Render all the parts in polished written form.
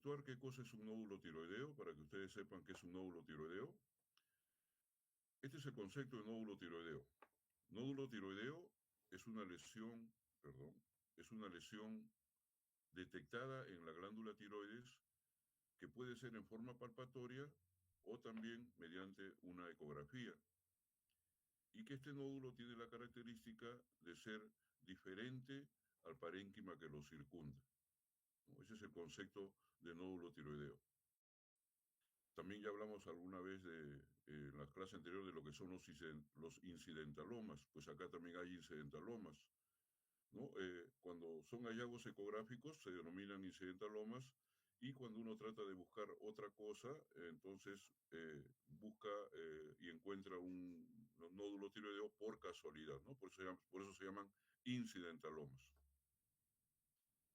conceptuar qué cosa es un nódulo tiroideo, para que ustedes sepan qué es un nódulo tiroideo. Este es el concepto de nódulo tiroideo. Nódulo tiroideo es una lesión, es una lesión detectada en la glándula tiroides que puede ser en forma palpatoria o también mediante una ecografía. Y que este nódulo tiene la característica de ser diferente al parénquima que lo circunda. Ese es el concepto de nódulo tiroideo. También ya hablamos alguna vez en la clase anterior de lo que son los incidentalomas, pues acá también hay incidentalomas, ¿no? Cuando son hallazgos ecográficos se denominan incidentalomas, y cuando uno trata de buscar otra cosa, entonces busca y encuentra un nódulo tiroideo por casualidad, ¿no? Por eso se llaman incidentalomas.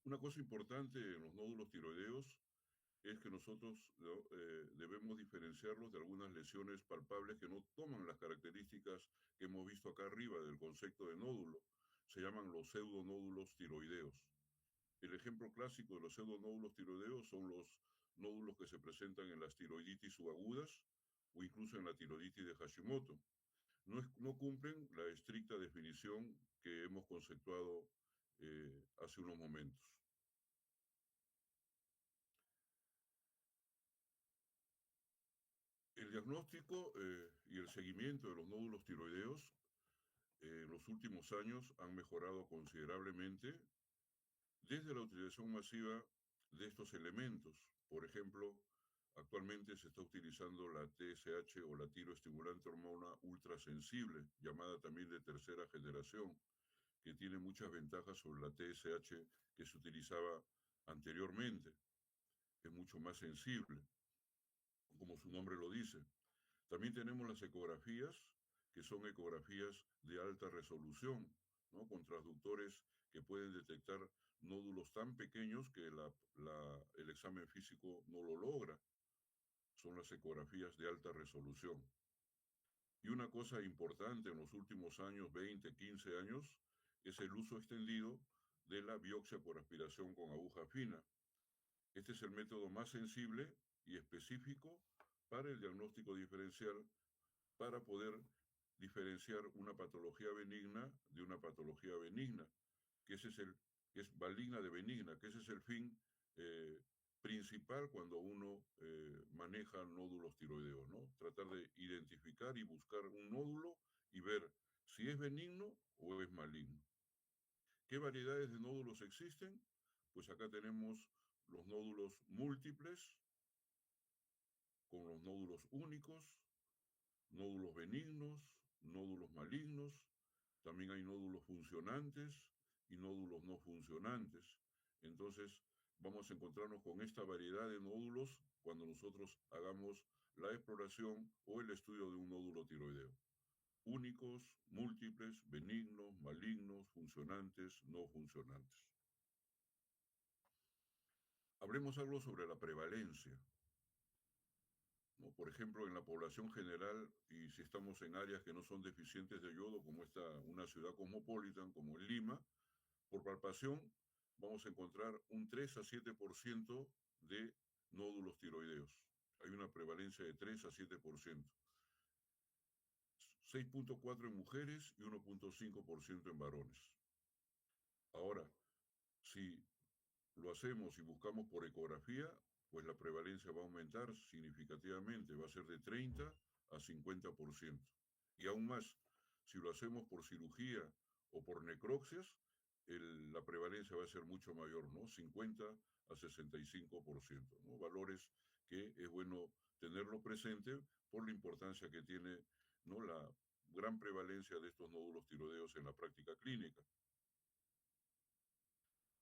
Una cosa importante en los nódulos tiroideos es que nosotros, ¿no?, debemos diferenciarlos de algunas lesiones palpables que no toman las características que hemos visto acá arriba del concepto de nódulo. Se llaman los pseudonódulos tiroideos. El ejemplo clásico de los pseudonódulos tiroideos son los nódulos que se presentan en las tiroiditis subagudas o incluso en la tiroiditis de Hashimoto. No cumplen la estricta definición que hemos conceptuado hace unos momentos. El diagnóstico y el seguimiento de los nódulos tiroideos en los últimos años han mejorado considerablemente desde la utilización masiva de estos elementos. Por ejemplo, actualmente se está utilizando la TSH o la tiroestimulante hormona ultrasensible, llamada también de tercera generación, que tiene muchas ventajas sobre la TSH que se utilizaba anteriormente. Es mucho más sensible, como su nombre lo dice. También tenemos las ecografías, que son ecografías de alta resolución, ¿no?, con transductores que pueden detectar nódulos tan pequeños que el examen físico no lo logra. Son las ecografías de alta resolución. Y una cosa importante en los últimos años, 20, 15 años, es el uso extendido de la biopsia por aspiración con aguja fina. Este es el método más sensible y específico para el diagnóstico diferencial, para poder diferenciar una patología benigna de una patología benigna, que es maligna de benigna, que ese es el fin principal cuando uno maneja nódulos tiroideos, ¿no? Tratar de identificar y buscar un nódulo y ver si es benigno o es maligno. ¿Qué variedades de nódulos existen? Pues acá tenemos los nódulos múltiples, con los nódulos únicos, nódulos benignos, nódulos malignos, también hay nódulos funcionantes y nódulos no funcionantes. Entonces, vamos a encontrarnos con esta variedad de nódulos cuando nosotros hagamos la exploración o el estudio de un nódulo tiroideo. Únicos, múltiples, benignos, malignos, funcionantes, no funcionantes. Hablemos algo sobre la prevalencia, ¿no? Por ejemplo, en la población general, y si estamos en áreas que no son deficientes de yodo, como una ciudad cosmopolitan, como en Lima, por palpación vamos a encontrar un 3 a 7% de nódulos tiroideos. Hay una prevalencia de 3 a 7%. 6.4 en mujeres y 1.5% en varones. Ahora, si lo hacemos y buscamos por ecografía, pues la prevalencia va a aumentar significativamente, va a ser de 30 a 50%. Y aún más, si lo hacemos por cirugía o por necropsias, la prevalencia va a ser mucho mayor, ¿no? 50 a 65%, ¿no? Valores que es bueno tenerlo presente por la importancia que tiene, ¿no?, la gran prevalencia de estos nódulos tiroideos en la práctica clínica.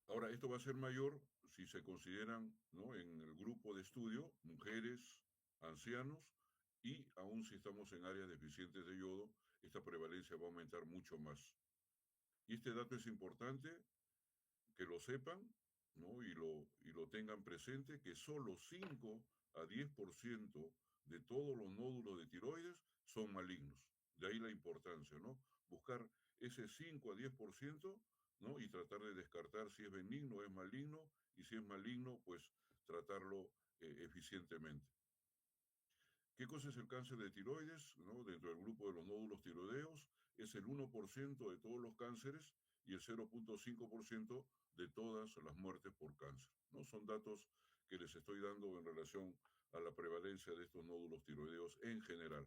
Ahora, esto va a ser mayor si se consideran, ¿no?, en el grupo de estudio mujeres, ancianos, y aún si estamos en áreas deficientes de yodo, esta prevalencia va a aumentar mucho más. Y este dato es importante que lo sepan, ¿no?, y lo tengan presente, que solo 5 a 10% de todos los nódulos de tiroides son malignos. De ahí la importancia, ¿no? Buscar ese 5 a 10%, ¿no?, y tratar de descartar si es benigno o es maligno, y si es maligno, pues tratarlo eficientemente. ¿Qué cosa es el cáncer de tiroides? ¿No? Dentro del grupo de los nódulos tiroideos es el 1% de todos los cánceres y el 0,5% de todas las muertes por cáncer. ¿No? Son datos que les estoy dando en relación a la prevalencia de estos nódulos tiroideos en general.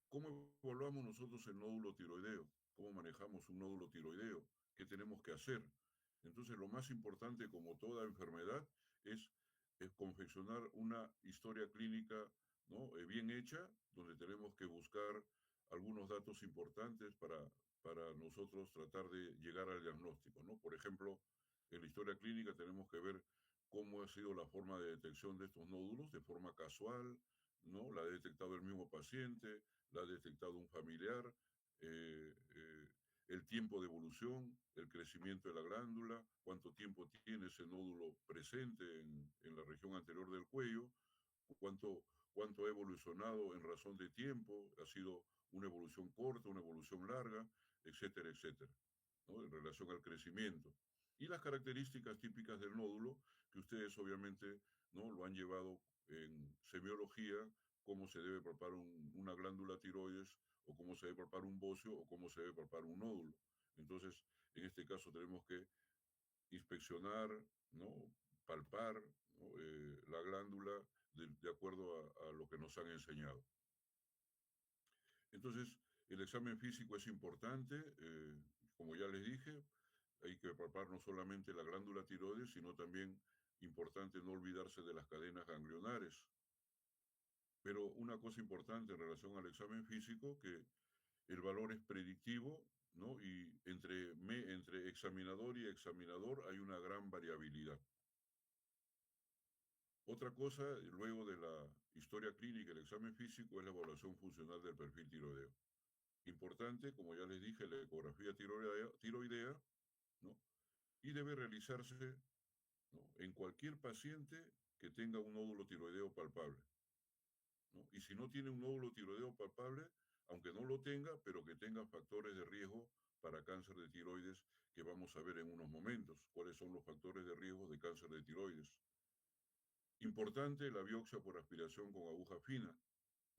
¿Cómo evaluamos nosotros el nódulo tiroideo? ¿Cómo manejamos un nódulo tiroideo? ¿Qué tenemos que hacer? Entonces, lo más importante, como toda enfermedad, es confeccionar una historia clínica, ¿no? Bien hecha, donde tenemos que buscar algunos datos importantes para nosotros tratar de llegar al diagnóstico, ¿no? Por ejemplo, en la historia clínica tenemos que ver cómo ha sido la forma de detección de estos nódulos de forma casual, ¿no? La ha detectado el mismo paciente, la ha detectado un familiar, eh, eh, el tiempo de evolución, el crecimiento de la glándula, cuánto tiempo tiene ese nódulo presente en la región anterior del cuello, cuánto, cuánto ha evolucionado en razón de tiempo, ha sido una evolución corta, una evolución larga, etcétera, etcétera, ¿no? En relación al crecimiento. Y las características típicas del nódulo, que ustedes obviamente no lo han llevado en semiología, cómo se debe palpar una glándula tiroides, o cómo se debe palpar un bocio, o cómo se debe palpar un nódulo. Entonces, en este caso tenemos que inspeccionar, ¿no? Palpar, ¿no? La glándula de acuerdo a lo que nos han enseñado. Entonces, el examen físico es importante, como ya les dije, hay que palpar no solamente la glándula tiroides, sino también importante no olvidarse de las cadenas ganglionares. Pero una cosa importante en relación al examen físico, que el valor es predictivo, ¿no? Y entre examinador y examinador hay una gran variabilidad. Otra cosa, luego de la historia clínica y el examen físico, es la evaluación funcional del perfil tiroideo. Importante, como ya les dije, la ecografía tiroidea, ¿no? Y debe realizarse, ¿no? En cualquier paciente que tenga un nódulo tiroideo palpable, ¿no? Y si no tiene un nódulo tiroideo palpable, aunque no lo tenga, pero que tenga factores de riesgo para cáncer de tiroides, que vamos a ver en unos momentos, cuáles son los factores de riesgo de cáncer de tiroides. Importante la biopsia por aspiración con aguja fina,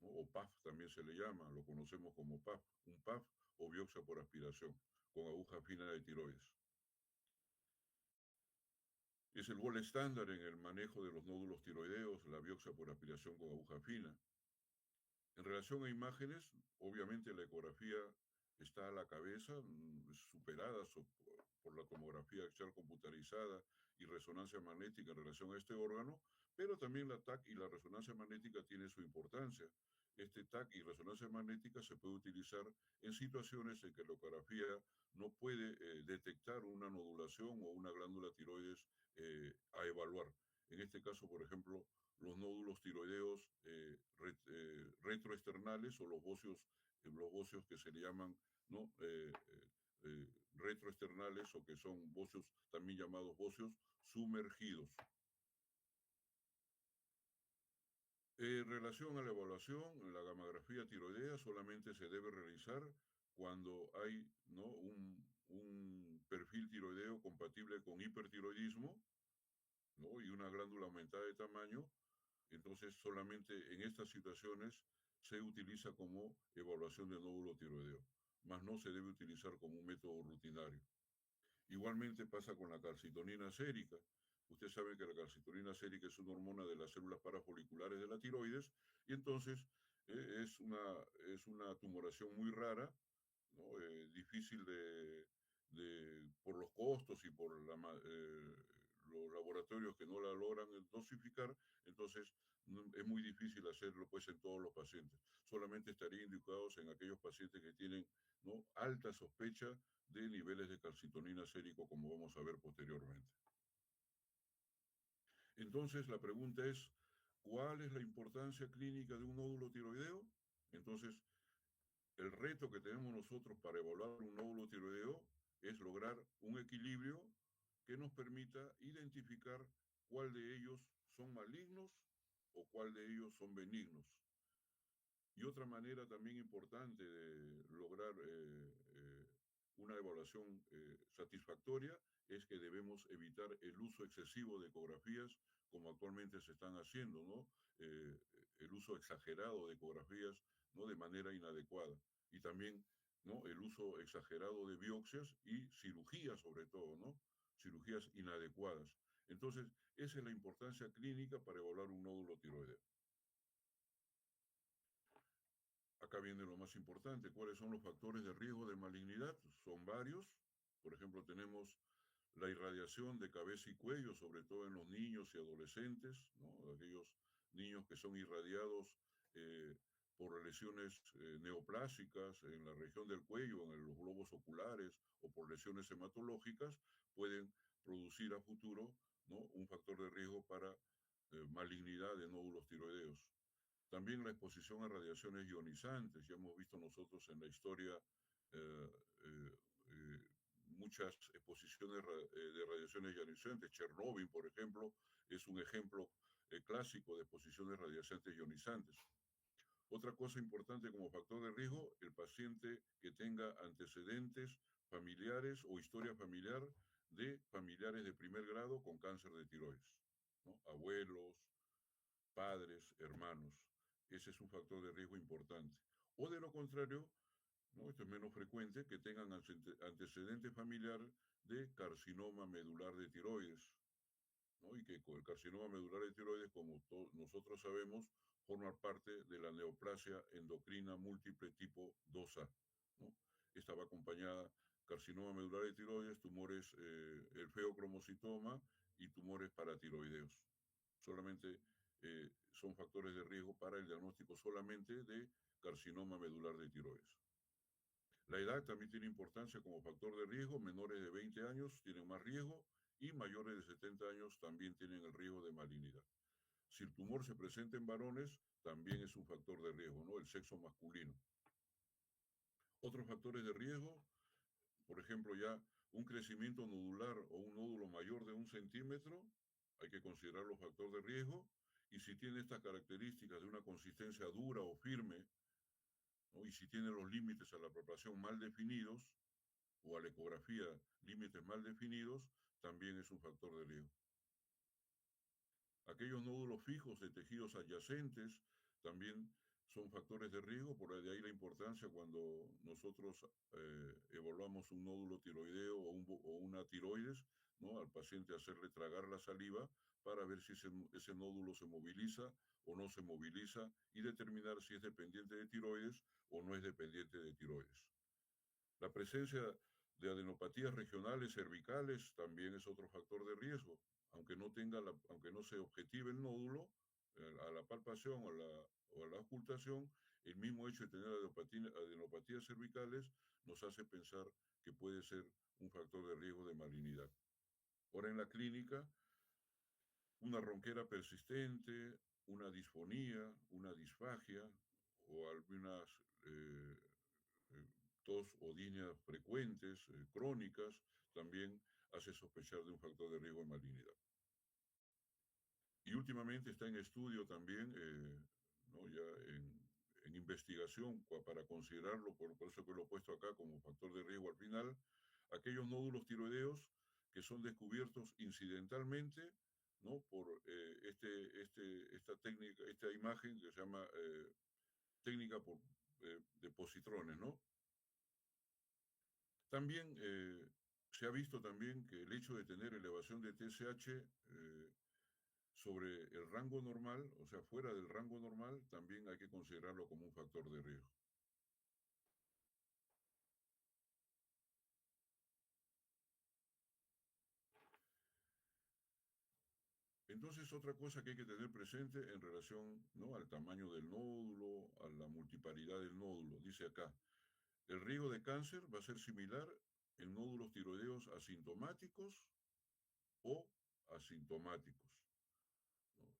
¿no? O PAF también se le llama, lo conocemos como PAF, un PAF o biopsia por aspiración con aguja fina de tiroides. Es el gol estándar en el manejo de los nódulos tiroideos, la biopsia por aspiración con aguja fina. En relación a imágenes, obviamente la ecografía está a la cabeza, superada por la tomografía axial computarizada y resonancia magnética en relación a este órgano, pero también la TAC y la resonancia magnética tiene su importancia. Este TAC y resonancia magnética se puede utilizar en situaciones en que la ecografía no puede detectar una nodulación o una glándula tiroides a evaluar. En este caso, por ejemplo, los nódulos tiroideos retroesternales o los bocios que se le llaman, ¿no? Retroesternales, o que son bocios también llamados bocios sumergidos. En relación a la evaluación, la gamografía tiroidea solamente se debe realizar cuando hay, ¿no? un perfil tiroideo compatible con hipertiroidismo, ¿no? Y una glándula aumentada de tamaño. Entonces, solamente en estas situaciones se utiliza como evaluación de nódulo tiroideo, mas no se debe utilizar como un método rutinario. Igualmente pasa con la calcitonina sérica. Usted sabe que la calcitonina sérica es una hormona de las células parafoliculares de la tiroides, y entonces es una tumoración muy rara, ¿no? Difícil por los costos y por los laboratorios que no la logran dosificar. Entonces es muy difícil hacerlo pues en todos los pacientes. Solamente estaría indicados en aquellos pacientes que tienen, ¿no? Alta sospecha de niveles de calcitonina sérico, como vamos a ver posteriormente. Entonces la pregunta es, ¿cuál es la importancia clínica de un nódulo tiroideo? Entonces, el reto que tenemos nosotros para evaluar un nódulo tiroideo es lograr un equilibrio que nos permita identificar cuál de ellos son malignos o cuál de ellos son benignos. Y otra manera también importante de lograr una evaluación satisfactoria es que debemos evitar el uso excesivo de ecografías como actualmente se están haciendo, ¿no? El uso exagerado de ecografías, ¿no? De manera inadecuada. Y también, ¿no? El uso exagerado de biopsias y cirugías sobre todo, ¿no? Cirugías inadecuadas. Entonces, esa es la importancia clínica para evaluar un nódulo tiroideo. Acá viene lo más importante, ¿cuáles son los factores de riesgo de malignidad? Son varios. Por ejemplo, tenemos la irradiación de cabeza y cuello, sobre todo en los niños y adolescentes, ¿no? Aquellos niños que son irradiados eh, por lesiones neoplásicas en la región del cuello, en los globos oculares o por lesiones hematológicas, pueden producir a futuro, ¿no? Un factor de riesgo para malignidad de nódulos tiroideos. También la exposición a radiaciones ionizantes. Ya hemos visto nosotros en la historia eh, eh, eh, muchas exposiciones de radiaciones ionizantes. Chernóbil, por ejemplo, es un ejemplo clásico de exposiciones radiaciones ionizantes. Otra cosa importante como factor de riesgo, el paciente que tenga antecedentes familiares o historia familiar de familiares de primer grado con cáncer de tiroides, ¿no? Abuelos, padres, hermanos. Ese es un factor de riesgo importante. O de lo contrario, ¿no? Esto es menos frecuente, que tengan antecedente familiar de carcinoma medular de tiroides, ¿no? Y que el carcinoma medular de tiroides, como nosotros sabemos, forma parte de la neoplasia endocrina múltiple tipo 2A, ¿no? Esta va acompañada carcinoma medular de tiroides, tumores, el feocromocitoma y tumores paratiroideos. Solamente son factores de riesgo para el diagnóstico solamente de carcinoma medular de tiroides. La edad también tiene importancia como factor de riesgo. Menores de 20 años tienen más riesgo y mayores de 70 años también tienen el riesgo de malignidad. Si el tumor se presenta en varones, también es un factor de riesgo, ¿no? El sexo masculino. Otros factores de riesgo, por ejemplo, ya un crecimiento nodular o un nódulo mayor de 1 centímetro, hay que considerarlo factor de riesgo. Y si tiene estas características de una consistencia dura o firme, ¿no? Y si tiene los límites a la palpación mal definidos, o a la ecografía límites mal definidos, también es un factor de riesgo. Aquellos nódulos fijos de tejidos adyacentes también son factores de riesgo, por de ahí la importancia cuando nosotros evaluamos un nódulo tiroideo o una tiroides, ¿no? Al paciente hacerle tragar la saliva para ver si ese nódulo se moviliza o no se moviliza y determinar si es dependiente de tiroides o no es dependiente de tiroides. La presencia de adenopatías regionales cervicales también es otro factor de riesgo. Aunque no se objetive el nódulo, a la palpación o a la ocultación, el mismo hecho de tener adenopatías cervicales nos hace pensar que puede ser un factor de riesgo de malignidad. Ahora en la clínica, una ronquera persistente, una disfonía, una disfagia o algunas tos o disneas frecuentes, crónicas, también hace sospechar de un factor de riesgo de malignidad. Y últimamente está en estudio también, ¿no? Ya en investigación para considerarlo, por eso que lo he puesto acá como factor de riesgo al final, aquellos nódulos tiroideos que son descubiertos incidentalmente, ¿no? Por esta técnica, esta imagen que se llama técnica de positrones, ¿no? También se ha visto también que el hecho de tener elevación de TSH sobre el rango normal, o sea, fuera del rango normal, también hay que considerarlo como un factor de riesgo. Entonces, otra cosa que hay que tener presente en relación, ¿no? Al tamaño del nódulo, a la multiparidad del nódulo. Dice acá, el riesgo de cáncer va a ser similar en nódulos tiroideos asintomáticos o asintomáticos.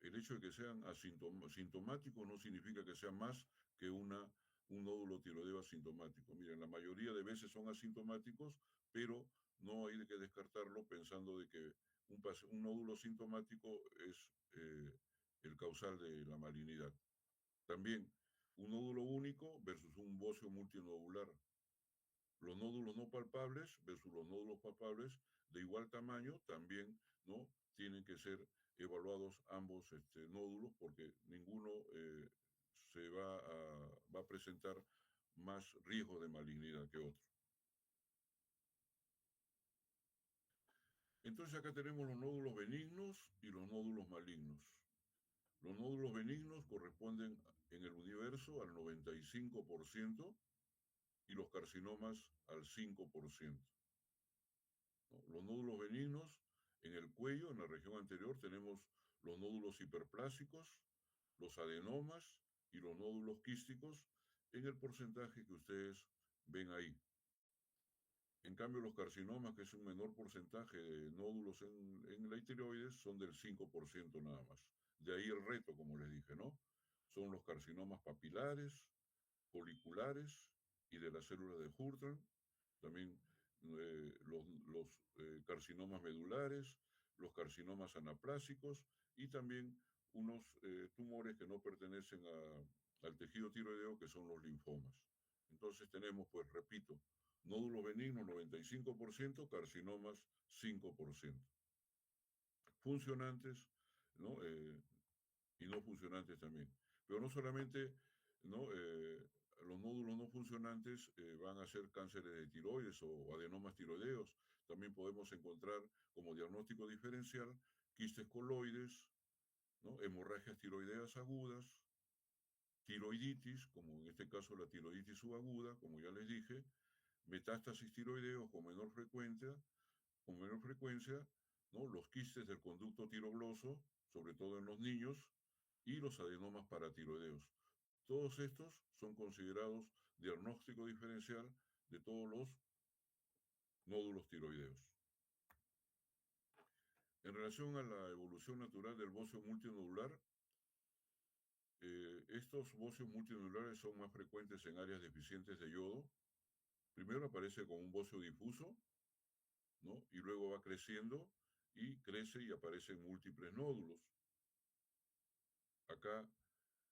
El hecho de que sean asintomáticos no significa que sea más que un nódulo tiroideo asintomático. Miren, la mayoría de veces son asintomáticos, pero no hay que descartarlo pensando de que un nódulo sintomático es el causal de la malignidad. También, un nódulo único versus un bocio multinodular. Los nódulos no palpables versus los nódulos palpables de igual tamaño, también, ¿no? Tienen que ser evaluados ambos nódulos porque ninguno va a presentar más riesgo de malignidad que otro. Entonces acá tenemos los nódulos benignos y los nódulos malignos. Los nódulos benignos corresponden en el universo al 95% y los carcinomas al 5%. ¿No? Los nódulos benignos en el cuello, en la región anterior, tenemos los nódulos hiperplásicos, los adenomas y los nódulos quísticos en el porcentaje que ustedes ven ahí. En cambio, los carcinomas, que es un menor porcentaje de nódulos en la tiroides, son del 5% nada más. De ahí el reto, como les dije, ¿no? Son los carcinomas papilares, foliculares y de las células de Hurton, también los carcinomas medulares, los carcinomas anaplásicos y también unos tumores que no pertenecen al tejido tiroideo, que son los linfomas. Entonces tenemos, pues repito, nódulos benignos 95%, carcinomas 5%. Funcionantes, ¿no? Y no funcionantes también. Pero no solamente, ¿no? Los nódulos no funcionantes van a ser cánceres de tiroides o adenomas tiroideos. También podemos encontrar como diagnóstico diferencial quistes coloides, ¿no? Hemorragias tiroideas agudas, tiroiditis, como en este caso la tiroiditis subaguda, como ya les dije, metástasis tiroideos con menor frecuencia, ¿no? Los quistes del conducto tirogloso, sobre todo en los niños, y los adenomas paratiroideos. Todos estos son considerados diagnóstico diferencial de todos los nódulos tiroideos. En relación a la evolución natural del bocio multinodular, estos bocios multinodulares son más frecuentes en áreas deficientes de yodo. Primero aparece como un bocio difuso, ¿no? Y luego va creciendo y crece y aparecen múltiples nódulos. Acá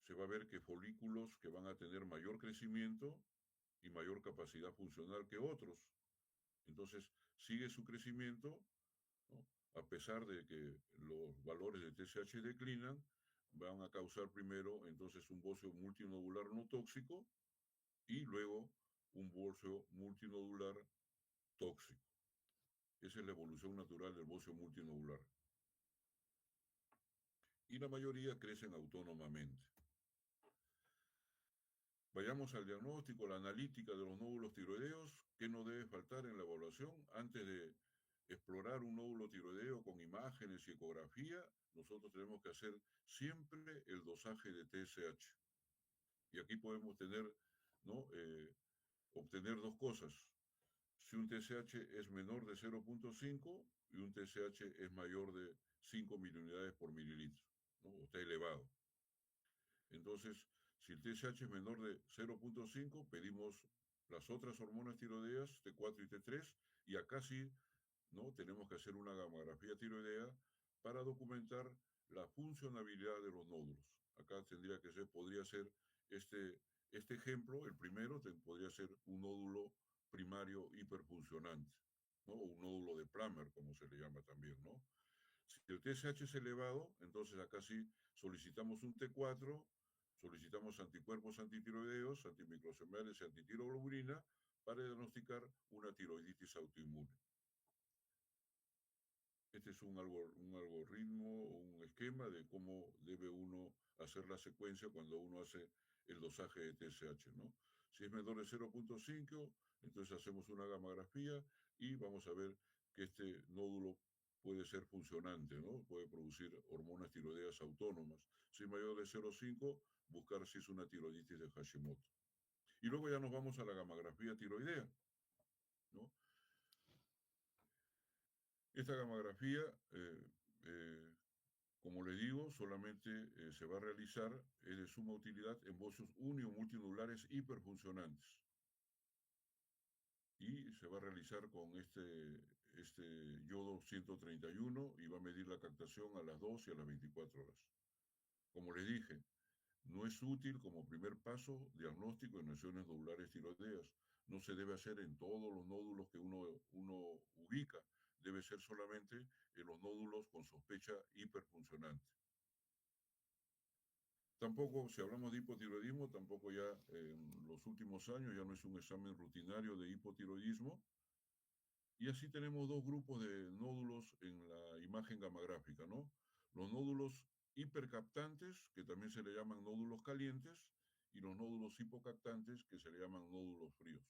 se va a ver que folículos que van a tener mayor crecimiento y mayor capacidad funcional que otros. Entonces, sigue su crecimiento, ¿no? A pesar de que los valores de TSH declinan, van a causar primero entonces un bocio multinodular no tóxico y luego un bocio multinodular tóxico. Esa es la evolución natural del bocio multinodular. Y la mayoría crecen autónomamente. Vayamos al diagnóstico, la analítica de los nódulos tiroideos. ¿Qué no debe faltar en la evaluación? Antes de explorar un nódulo tiroideo con imágenes y ecografía, nosotros tenemos que hacer siempre el dosaje de TSH. Y aquí podemos tener, ¿no? Obtener dos cosas. Si un TSH es menor de 0.5 y un TSH es mayor de 5 miliunidades por mililitro, ¿no? O está elevado. Entonces, si el TSH es menor de 0.5, pedimos las otras hormonas tiroideas, T4 y T3, y acá sí, ¿no? Tenemos que hacer una gamografía tiroidea para documentar la funcionabilidad de los nódulos. Acá tendría que ser, podría ser este ejemplo, el primero, podría ser un nódulo primario hiperfuncionante, ¿no? O un nódulo de Plummer, como se le llama también, ¿no? Si el TSH es elevado, entonces acá sí solicitamos un T4, solicitamos anticuerpos antitiroideos, antimicrosomiales y antitiroglobulina para diagnosticar una tiroiditis autoinmune. Este es un algoritmo, un esquema de cómo debe uno hacer la secuencia cuando uno hace el dosaje de TSH, ¿no? Si es menor de 0.5, entonces hacemos una gamografía y vamos a ver que este nódulo puede ser funcionante, ¿no? Puede producir hormonas tiroideas autónomas. Si es mayor de 0.5, buscar si es una tiroiditis de Hashimoto. Y luego ya nos vamos a la gamografía tiroidea, ¿no? Esta gamografía, como le digo, solamente se va a realizar, es de suma utilidad en bocios uni o multinodulares hiperfuncionantes. Y se va a realizar con este yodo 131 y va a medir la captación a las 2 y a las 24 horas. Como les dije, no es útil como primer paso diagnóstico en lesiones nodulares tiroideas. No se debe hacer en todos los nódulos que uno ubica. debe ser solamente en los nódulos con sospecha hiperfuncionante. Tampoco, si hablamos de hipotiroidismo, tampoco ya en los últimos años ya no es un examen rutinario de hipotiroidismo. Y así tenemos dos grupos de nódulos en la imagen gamagráfica, ¿no? Los nódulos hipercaptantes, que también se le llaman nódulos calientes, y los nódulos hipocaptantes, que se le llaman nódulos fríos.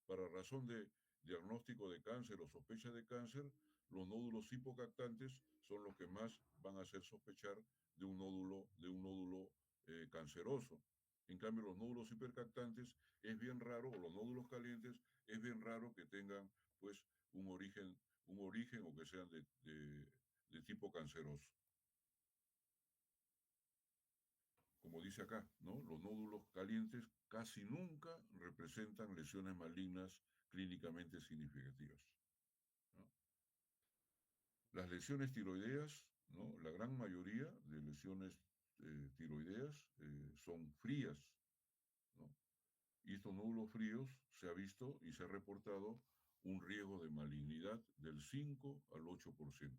Para razón de diagnóstico de cáncer o sospecha de cáncer, los nódulos hipocaptantes son los que más van a hacer sospechar de un nódulo canceroso. En cambio, los nódulos hipercaptantes es bien raro, o los nódulos calientes es bien raro que tengan, pues, un origen o que sean de tipo canceroso. Como dice acá, ¿no? Los nódulos calientes casi nunca representan lesiones malignas clínicamente significativas, ¿no? Las lesiones tiroideas, ¿no? La gran mayoría de lesiones tiroideas son frías, ¿no? Y estos nódulos fríos se ha visto y se ha reportado un riesgo de malignidad del 5 al 8%.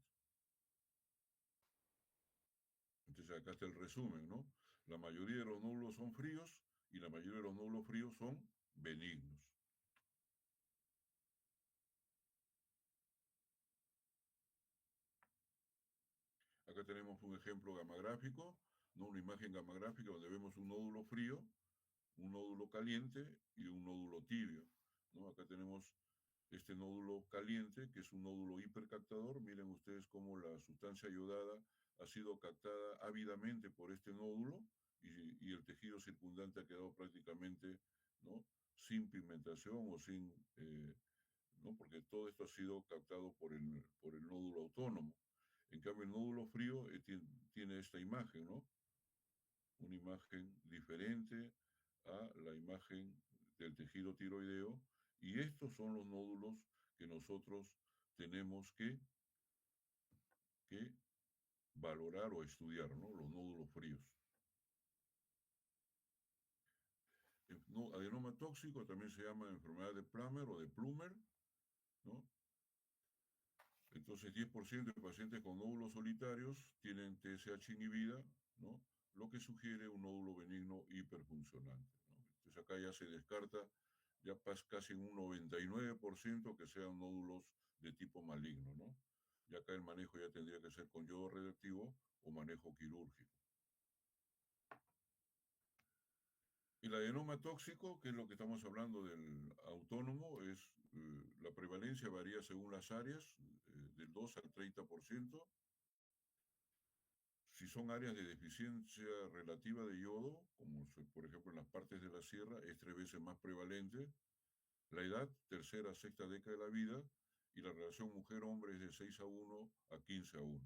Entonces acá está el resumen, ¿no? La mayoría de los nódulos son fríos y la mayoría de los nódulos fríos son benignos. Acá tenemos un ejemplo gamagráfico, ¿no? Una imagen gamagráfica donde vemos un nódulo frío, un nódulo caliente y un nódulo tibio, ¿no? Acá tenemos este nódulo caliente, que es un nódulo hipercaptador. Miren ustedes cómo la sustancia iodada ha sido captada ávidamente por este nódulo y el tejido circundante ha quedado prácticamente, ¿no? Sin pigmentación o sin, ¿no? Porque todo esto ha sido captado por el nódulo autónomo. En cambio, el nódulo frío tiene esta imagen, ¿no? Una imagen diferente a la imagen del tejido tiroideo, y estos son los nódulos que nosotros tenemos que valorar o estudiar, ¿no? Los nódulos fríos. No, adenoma tóxico también se llama enfermedad de Plummer o de Plummer, ¿no? Entonces, 10% de pacientes con nódulos solitarios tienen TSH inhibida, ¿no? Lo que sugiere un nódulo benigno hiperfuncionante, ¿no? Entonces, acá ya se descarta ya casi un 99% que sean nódulos de tipo maligno, ¿no? Y acá el manejo ya tendría que ser con yodo radioactivo o manejo quirúrgico. El adenoma tóxico, que es lo que estamos hablando del autónomo, la prevalencia varía según las áreas, del 2 al 30%. Si son áreas de deficiencia relativa de yodo, como por ejemplo en las partes de la sierra, es 3 veces más prevalente. La edad, tercera, sexta década de la vida, y la relación mujer-hombre es de 6:1 a 15:1.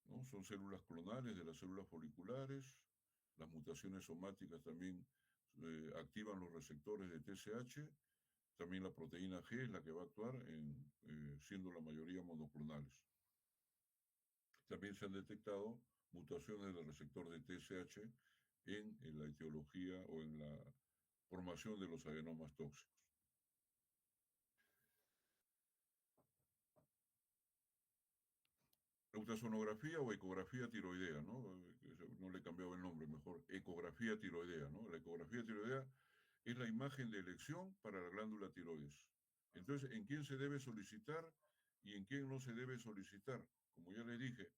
¿No? Son células clonales de las células foliculares. Las mutaciones somáticas también activan los receptores de TSH. También la proteína G es la que va a actuar, siendo la mayoría monoclonales. También se han detectado mutaciones del receptor de TSH en la etiología o en la formación de los adenomas tóxicos. La ultrasonografía o ecografía tiroidea, ¿no? No le he cambiado el nombre, mejor ecografía tiroidea, ¿no? La ecografía tiroidea es la imagen de elección para la glándula tiroides. Entonces, ¿en quién se debe solicitar y en quién no se debe solicitar? Como ya les dije,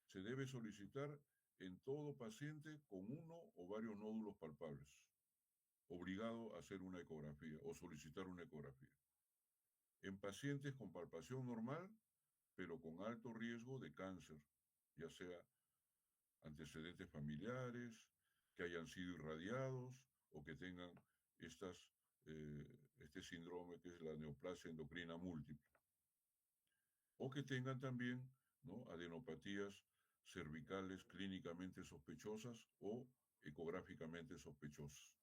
se debe solicitar en todo paciente con uno o varios nódulos palpables, obligado a hacer una ecografía o solicitar una ecografía. En pacientes con palpación normal, pero con alto riesgo de cáncer, ya sea antecedentes familiares, que hayan sido irradiados o que tengan este síndrome que es la neoplasia endocrina múltiple. O que tengan también, ¿no? Adenopatías cervicales clínicamente sospechosas o ecográficamente sospechosas.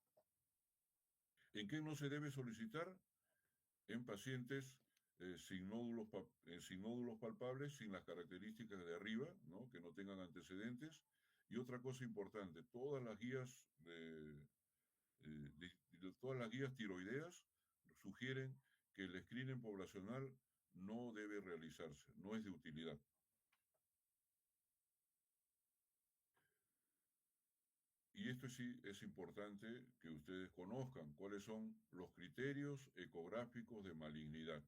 ¿En qué no se debe solicitar? En pacientes sin nódulos palpables, sin las características de arriba, ¿no? Que no tengan antecedentes. Y otra cosa importante, todas las guías todas las guías tiroideas sugieren que el screening poblacional no debe realizarse, no es de utilidad. Y esto sí es importante que ustedes conozcan cuáles son los criterios ecográficos de malignidad.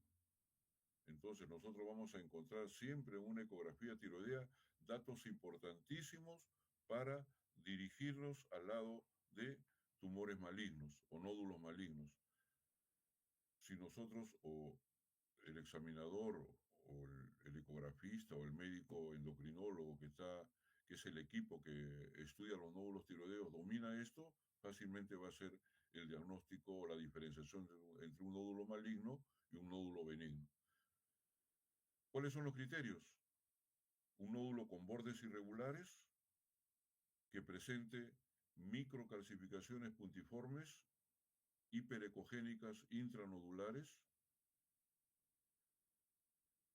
Entonces nosotros vamos a encontrar siempre en una ecografía tiroidea datos importantísimos para dirigirnos al lado de tumores malignos o nódulos malignos. Si nosotros o el examinador o el ecografista o el médico endocrinólogo que es el equipo que estudia los nódulos tiroideos, domina esto, fácilmente va a ser el diagnóstico o la diferenciación entre un nódulo maligno y un nódulo benigno. ¿Cuáles son los criterios? Un nódulo con bordes irregulares que presente microcalcificaciones puntiformes hiperecogénicas intranodulares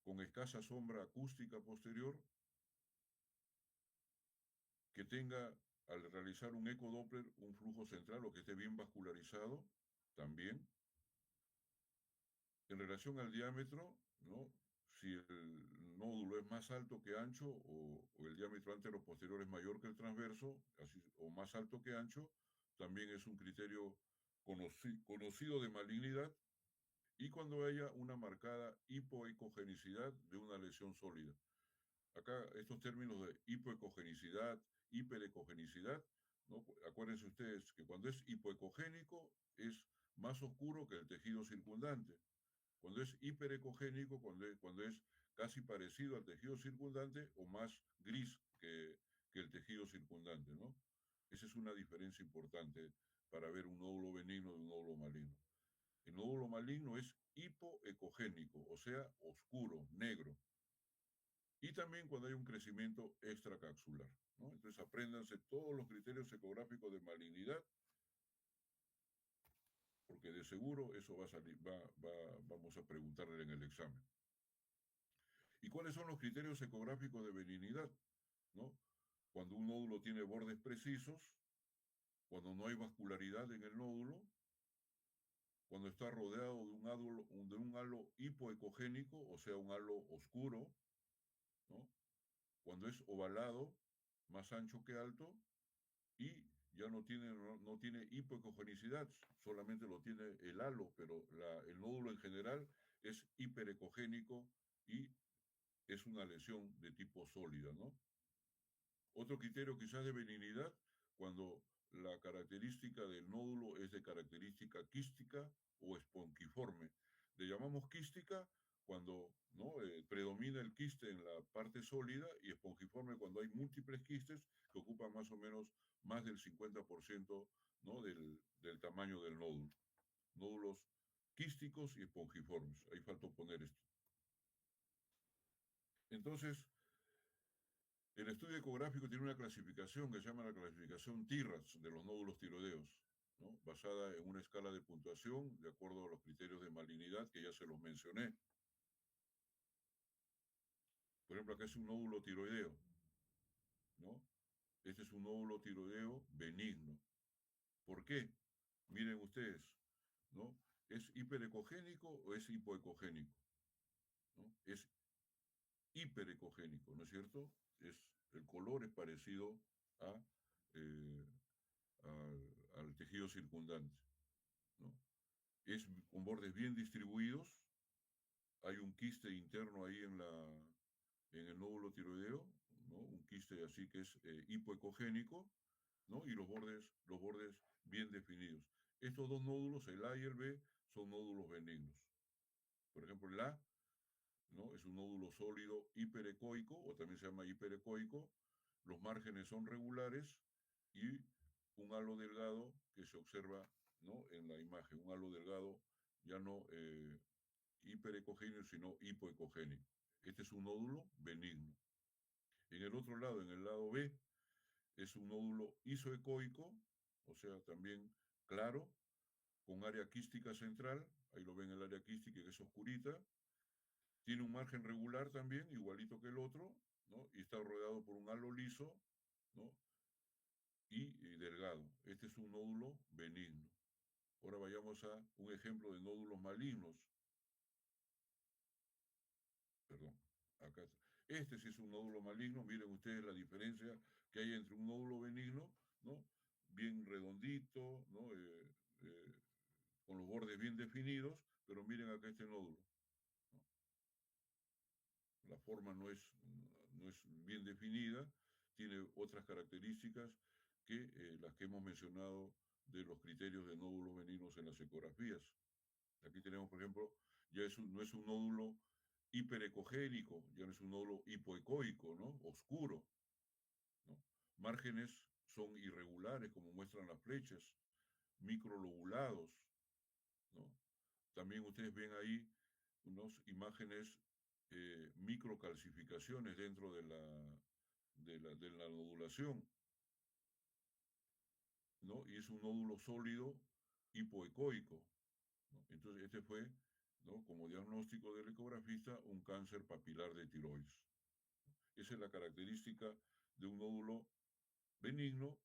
con escasa sombra acústica posterior, que tenga al realizar un ecodoppler un flujo central o que esté bien vascularizado también. En relación al diámetro, ¿no? Si el nódulo es más alto que ancho o el diámetro antero-posterior es mayor que el transverso así, o más alto que ancho, también es un criterio conocido de malignidad, y cuando haya una marcada hipoecogenicidad de una lesión sólida. Acá estos términos de hipoecogenicidad, hiperecogenicidad, ¿no? Acuérdense ustedes que cuando es hipoecogénico es más oscuro que el tejido circundante. Cuando es hiperecogénico, cuando es casi parecido al tejido circundante o más gris que el tejido circundante, ¿no? Esa es una diferencia importante para ver un nódulo benigno de un nódulo maligno. El nódulo maligno es hipoecogénico, o sea, oscuro, negro. Y también cuando hay un crecimiento extracapsular, ¿no? Entonces apréndanse todos los criterios ecográficos de malignidad, porque de seguro eso va a salir, vamos a preguntarle en el examen. ¿Y cuáles son los criterios ecográficos de benignidad? ¿No? Cuando un nódulo tiene bordes precisos, cuando no hay vascularidad en el nódulo, cuando está rodeado de un halo hipoecogénico, o sea, un halo oscuro, ¿no? Cuando es ovalado, más ancho que alto, y ya no tiene hipoecogenicidad, solamente lo tiene el halo, pero el nódulo en general es hiperecogénico y es una lesión de tipo sólida, ¿no? Otro criterio quizás de benignidad, cuando la característica del nódulo es de característica quística o esponquiforme. Le llamamos quística cuando, ¿no? Predomina el quiste en la parte sólida, y espongiforme cuando hay múltiples quistes que ocupan más o menos más del 50%, ¿no? del tamaño del nódulo. Nódulos quísticos y espongiformes. Ahí faltó poner esto. Entonces, el estudio ecográfico tiene una clasificación que se llama la clasificación TIRADS de los nódulos tiroideos, ¿no? Basada en una escala de puntuación de acuerdo a los criterios de malignidad que ya se los mencioné. Por ejemplo, acá es un nódulo tiroideo, ¿no? Este es un nódulo tiroideo benigno. ¿Por qué? Miren ustedes, ¿no? ¿Es hiperecogénico o es hipoecogénico? ¿No? Es hiperecogénico, ¿no es cierto? El color es parecido a, eh, al tejido circundante, ¿no? Es con bordes bien distribuidos, hay un quiste interno ahí en el nódulo tiroideo, ¿no? Un quiste así que es hipoecogénico, ¿no? Y los bordes bien definidos. Estos dos nódulos, el A y el B, son nódulos benignos. Por ejemplo, el A, ¿no? Es un nódulo sólido hiperecoico, o también se llama hiperecoico. Los márgenes son regulares y un halo delgado que se observa, ¿no? En la imagen, un halo delgado ya no hiperecogénico, sino hipoecogénico. Este es un nódulo benigno. En el otro lado, en el lado B, es un nódulo isoecoico, o sea, también claro, con área quística central, ahí lo ven el área quística que es oscurita, tiene un margen regular también, igualito que el otro, ¿no? Y está rodeado por un halo liso, ¿no? Y delgado. Este es un nódulo benigno. Ahora vayamos a un ejemplo de nódulos malignos. perdón, acá está. Este sí es un nódulo maligno, miren ustedes la diferencia que hay entre un nódulo benigno, ¿no? Bien redondito, ¿no? Con los bordes bien definidos, pero miren acá este nódulo, ¿no? La forma no es bien definida, tiene otras características que las que hemos mencionado de los criterios de nódulos benignos en las ecografías. Aquí tenemos, por ejemplo, no es un nódulo hiperecogénico, ya no es un nódulo hipoecoico, ¿no? Oscuro, ¿no? Márgenes son irregulares, como muestran las flechas, microlobulados, ¿no? También ustedes ven ahí unas imágenes, microcalcificaciones dentro de la nodulación, ¿no? Y es un nódulo sólido hipoecoico, ¿no? Entonces, este fue, ¿no? Como diagnóstico del ecografista, un cáncer papilar de tiroides. Esa es la característica de un nódulo benigno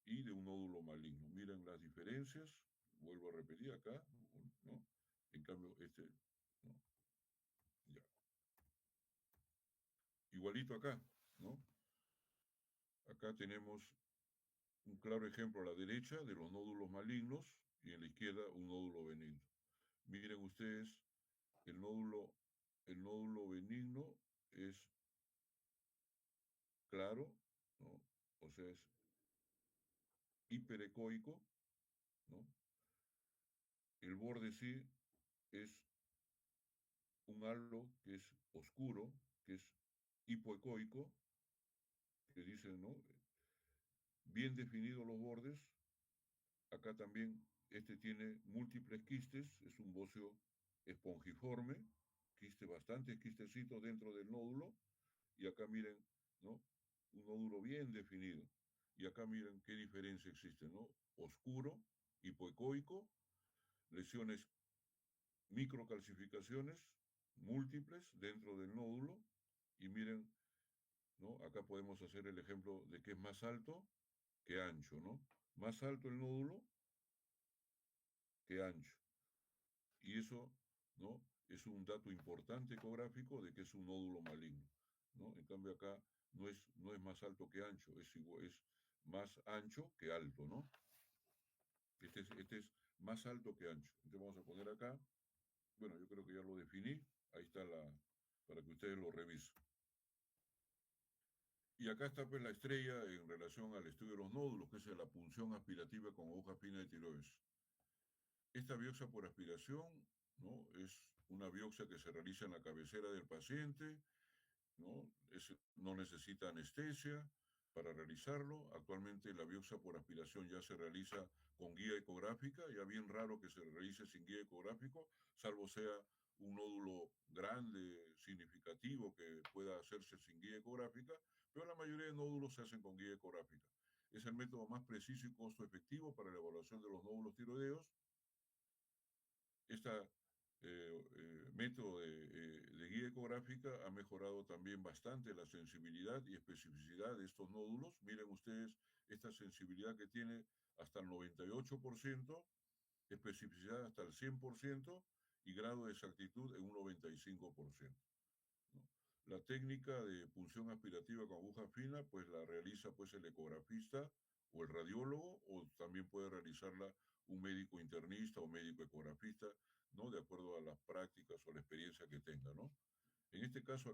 y de un nódulo maligno. Miren las diferencias, vuelvo a repetir acá, ¿no? En cambio, ¿no? Ya. Igualito acá, ¿no? Acá tenemos un claro ejemplo a la derecha de los nódulos malignos y en la izquierda un nódulo benigno. Miren ustedes, el nódulo, el nódulo benigno es claro, ¿no? O sea, es hiperecoico, ¿no? El borde sí es un halo que es oscuro, que es hipoecoico, que dice, ¿no? Bien definidos los bordes. Acá también este tiene múltiples quistes, es un bóceo espongiforme, bastantes quistecitos dentro del nódulo, y acá miren, ¿no? Un nódulo bien definido. Y acá miren qué diferencia existe, ¿no? Oscuro, hipoecoico, lesiones, microcalcificaciones múltiples dentro del nódulo, y miren, ¿no? Acá podemos hacer el ejemplo de que es más alto que ancho, ¿no? Más alto el nódulo que ancho. Y eso, ¿no? Es un dato importante ecográfico de que es un nódulo maligno, ¿no? En cambio acá no es más alto que ancho, es más ancho que alto, ¿no? Este es más alto que ancho. Entonces vamos a poner acá, bueno, yo creo que ya lo definí, ahí está para que ustedes lo revisen. Y acá está pues la estrella en relación al estudio de los nódulos, que es la punción aspirativa con aguja fina de tiroides. Esta biopsia por aspiración, ¿no? Es una biopsia que se realiza en la cabecera del paciente, ¿no? No necesita anestesia para realizarlo. Actualmente la biopsia por aspiración ya se realiza con guía ecográfica, ya bien raro que se realice sin guía ecográfico, salvo sea un nódulo grande, significativo, que pueda hacerse sin guía ecográfica, pero la mayoría de nódulos se hacen con guía ecográfica. Es el método más preciso y costo efectivo para la evaluación de los nódulos tiroideos. Este método de guía ecográfica ha mejorado también bastante la sensibilidad y especificidad de estos nódulos. Miren ustedes esta sensibilidad que tiene hasta el 98%, especificidad hasta el 100% y grado de exactitud en un 95%, ¿no? La técnica de punción aspirativa con aguja fina, pues la realiza pues el ecografista o el radiólogo, o también puede realizarla un médico internista o médico ecografista, ¿no? De acuerdo a las prácticas o la experiencia que tenga, ¿no? En este caso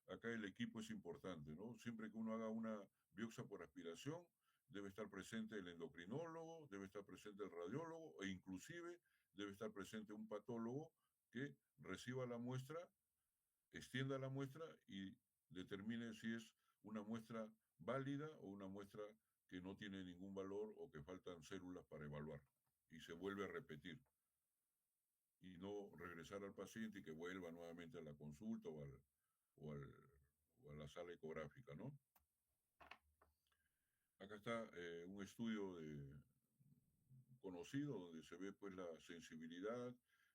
acá el equipo es importante, ¿no? Siempre que uno haga una biopsia por aspiración, debe estar presente el endocrinólogo, debe estar presente el radiólogo e inclusive debe estar presente un patólogo que reciba la muestra, extienda la muestra y determine si es una muestra válida o una muestra que no tiene ningún valor o que faltan células para evaluar y se vuelve a repetir y no regresar al paciente y que vuelva nuevamente a la consulta o, al, o a la sala ecográfica, ¿no? Acá está un estudio conocido donde se ve pues la sensibilidad,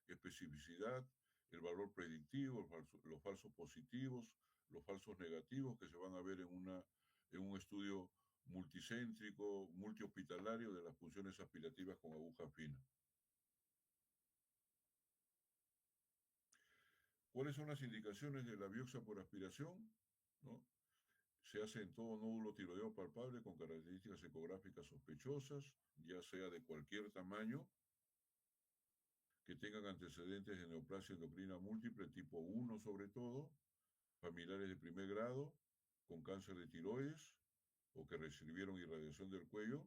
especificidad, el valor predictivo, los falsos positivos, los falsos negativos que se van a ver en un estudio multicéntrico, multihospitalario de las funciones aspirativas con aguja fina. ¿Cuáles son las indicaciones de la biopsia por aspiración? ¿No? Se hace en todo nódulo tiroideo palpable con características ecográficas sospechosas, ya sea de cualquier tamaño, que tengan antecedentes de neoplasia endocrina múltiple tipo 1 sobre todo, familiares de primer grado, con cáncer de tiroides o que recibieron irradiación del cuello,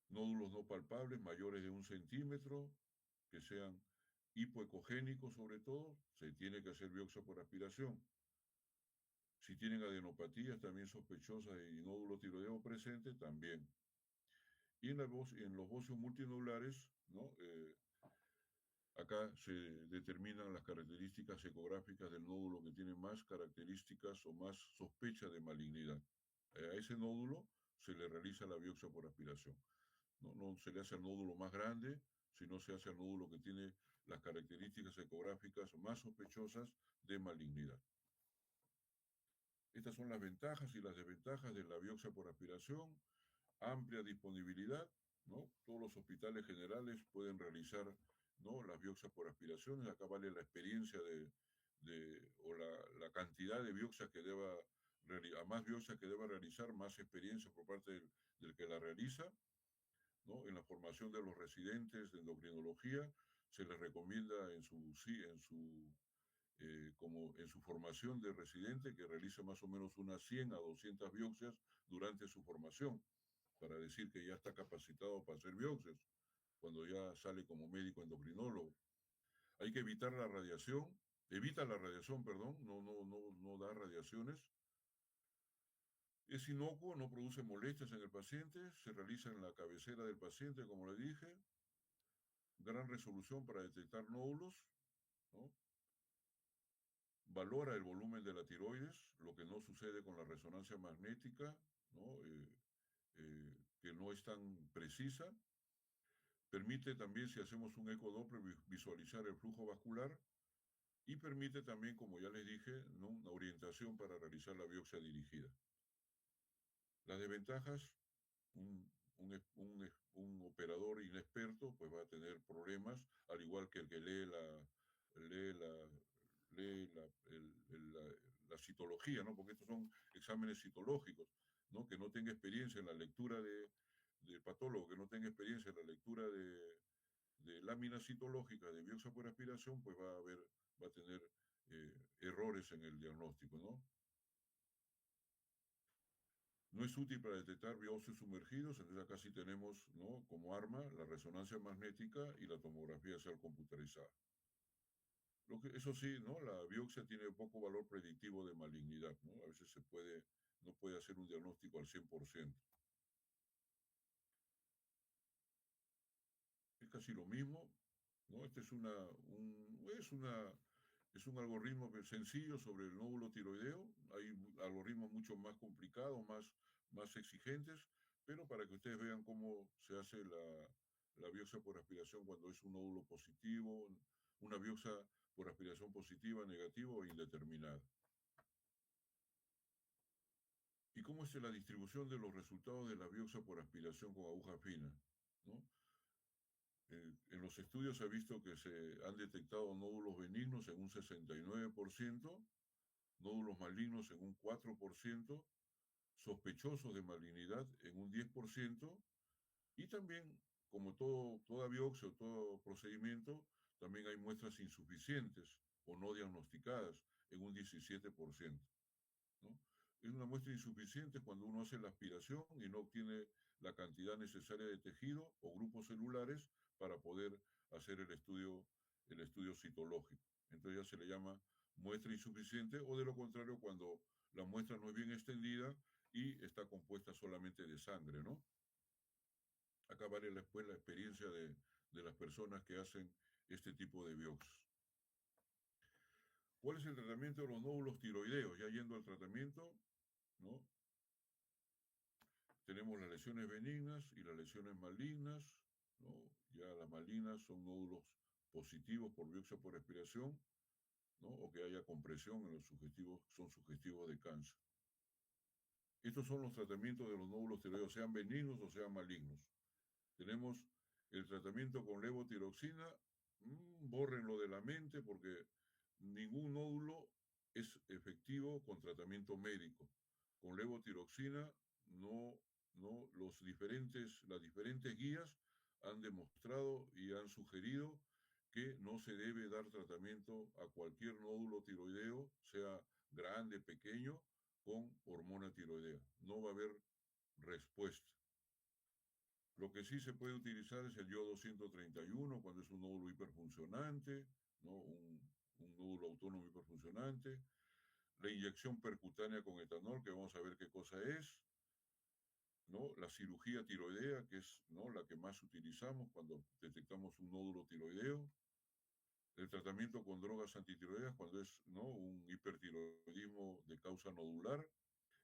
nódulos no palpables mayores de 1 centímetro, que sean hipoecogénicos sobre todo, se tiene que hacer biopsia por aspiración. Si tienen adenopatías también sospechosas y nódulo tiroideo presente, también. Y en los bocios multinodulares, ¿no? Acá se determinan las características ecográficas del nódulo que tiene más características o más sospecha de malignidad. A ese nódulo se le realiza la biopsia por aspiración. No se le hace al nódulo más grande, sino se hace al nódulo que tiene las características ecográficas más sospechosas de malignidad. Estas son las ventajas y las desventajas de la biopsia por aspiración. Amplia disponibilidad, ¿no? Todos los hospitales generales pueden realizar, ¿no?, las biopsias por aspiraciones. Acá vale la experiencia o la cantidad de biopsias que a más biopsias que deba realizar, más experiencia por parte del que la realiza, ¿no? En la formación de los residentes de endocrinología se les recomienda como en su formación de residente que realice más o menos unas 100 a 200 biopsias durante su formación, para decir que ya está capacitado para hacer biopsias, cuando ya sale como médico endocrinólogo. Hay que evitar la radiación, evita la radiación, perdón, no da radiaciones. Es inocuo, no produce molestias en el paciente, se realiza en la cabecera del paciente, como le dije. Gran resolución para detectar nódulos, ¿no? Valora el volumen de la tiroides, lo que no sucede con la resonancia magnética, ¿no? Que no es tan precisa. Permite también, si hacemos un ecodoppler, visualizar el flujo vascular y permite también, como ya les dije, ¿no?, una orientación para realizar la biopsia dirigida. Las desventajas, un operador inexperto pues va a tener problemas, al igual que el que lee la citología, ¿no? Porque estos son exámenes citológicos, ¿no? Que no tenga experiencia en la lectura del patólogo, que no tenga experiencia en la lectura de láminas citológicas de biopsia por aspiración, pues va a tener errores en el diagnóstico, ¿no? No es útil para detectar biopsias sumergidos, entonces acá sí tenemos, ¿no?, como arma la resonancia magnética y la tomografía axial computarizada. Eso sí, ¿no?, la biopsia tiene poco valor predictivo de malignidad, ¿no? A veces no puede hacer un diagnóstico al 100%. Es casi lo mismo, ¿no? Este es un algoritmo sencillo sobre el nódulo tiroideo. Hay algoritmos mucho más complicados, más exigentes, pero para que ustedes vean cómo se hace la biopsia por aspiración cuando es un nódulo positivo, una biopsia por aspiración positiva, negativa o indeterminada. ¿Y cómo es la distribución de los resultados de la biopsia por aspiración con aguja fina, ¿no? En los estudios se ha visto que se han detectado nódulos benignos en un 69%, nódulos malignos en un 4%, sospechosos de malignidad en un 10%, y también, como toda biopsia o todo procedimiento, también hay muestras insuficientes o no diagnosticadas en un 17%, ¿no? Es una muestra insuficiente cuando uno hace la aspiración y no obtiene la cantidad necesaria de tejido o grupos celulares para poder hacer el estudio citológico. Entonces ya se le llama muestra insuficiente, o de lo contrario cuando la muestra no es bien extendida y está compuesta solamente de sangre, ¿no? Acá vale la experiencia de las personas que hacen este tipo de biopsias. ¿Cuál es el tratamiento de los nódulos tiroideos? Ya yendo al tratamiento, ¿no? Tenemos las lesiones benignas y las lesiones malignas, ¿no? Ya las malignas son nódulos positivos por biopsia por respiración, ¿no?, o que haya compresión en los sugestivos, son sugestivos de cáncer. Estos son los tratamientos de los nódulos tiroideos, sean benignos o sean malignos. Tenemos el tratamiento con levotiroxina, bórrenlo de la mente porque ningún nódulo es efectivo con tratamiento médico. Con levotiroxina no, no, las diferentes guías han demostrado y han sugerido que no se debe dar tratamiento a cualquier nódulo tiroideo, sea grande, pequeño, con hormona tiroidea. No va a haber respuesta. Lo que sí se puede utilizar es el yodo 131 cuando es un nódulo hiperfuncionante, ¿no? Un nódulo autónomo hiperfuncionante. La inyección percutánea con etanol, que vamos a ver qué cosa es, ¿no? La cirugía tiroidea, que es, ¿no?, la que más utilizamos cuando detectamos un nódulo tiroideo. El tratamiento con drogas antitiroideas cuando es, ¿no?, un hipertiroidismo de causa nodular.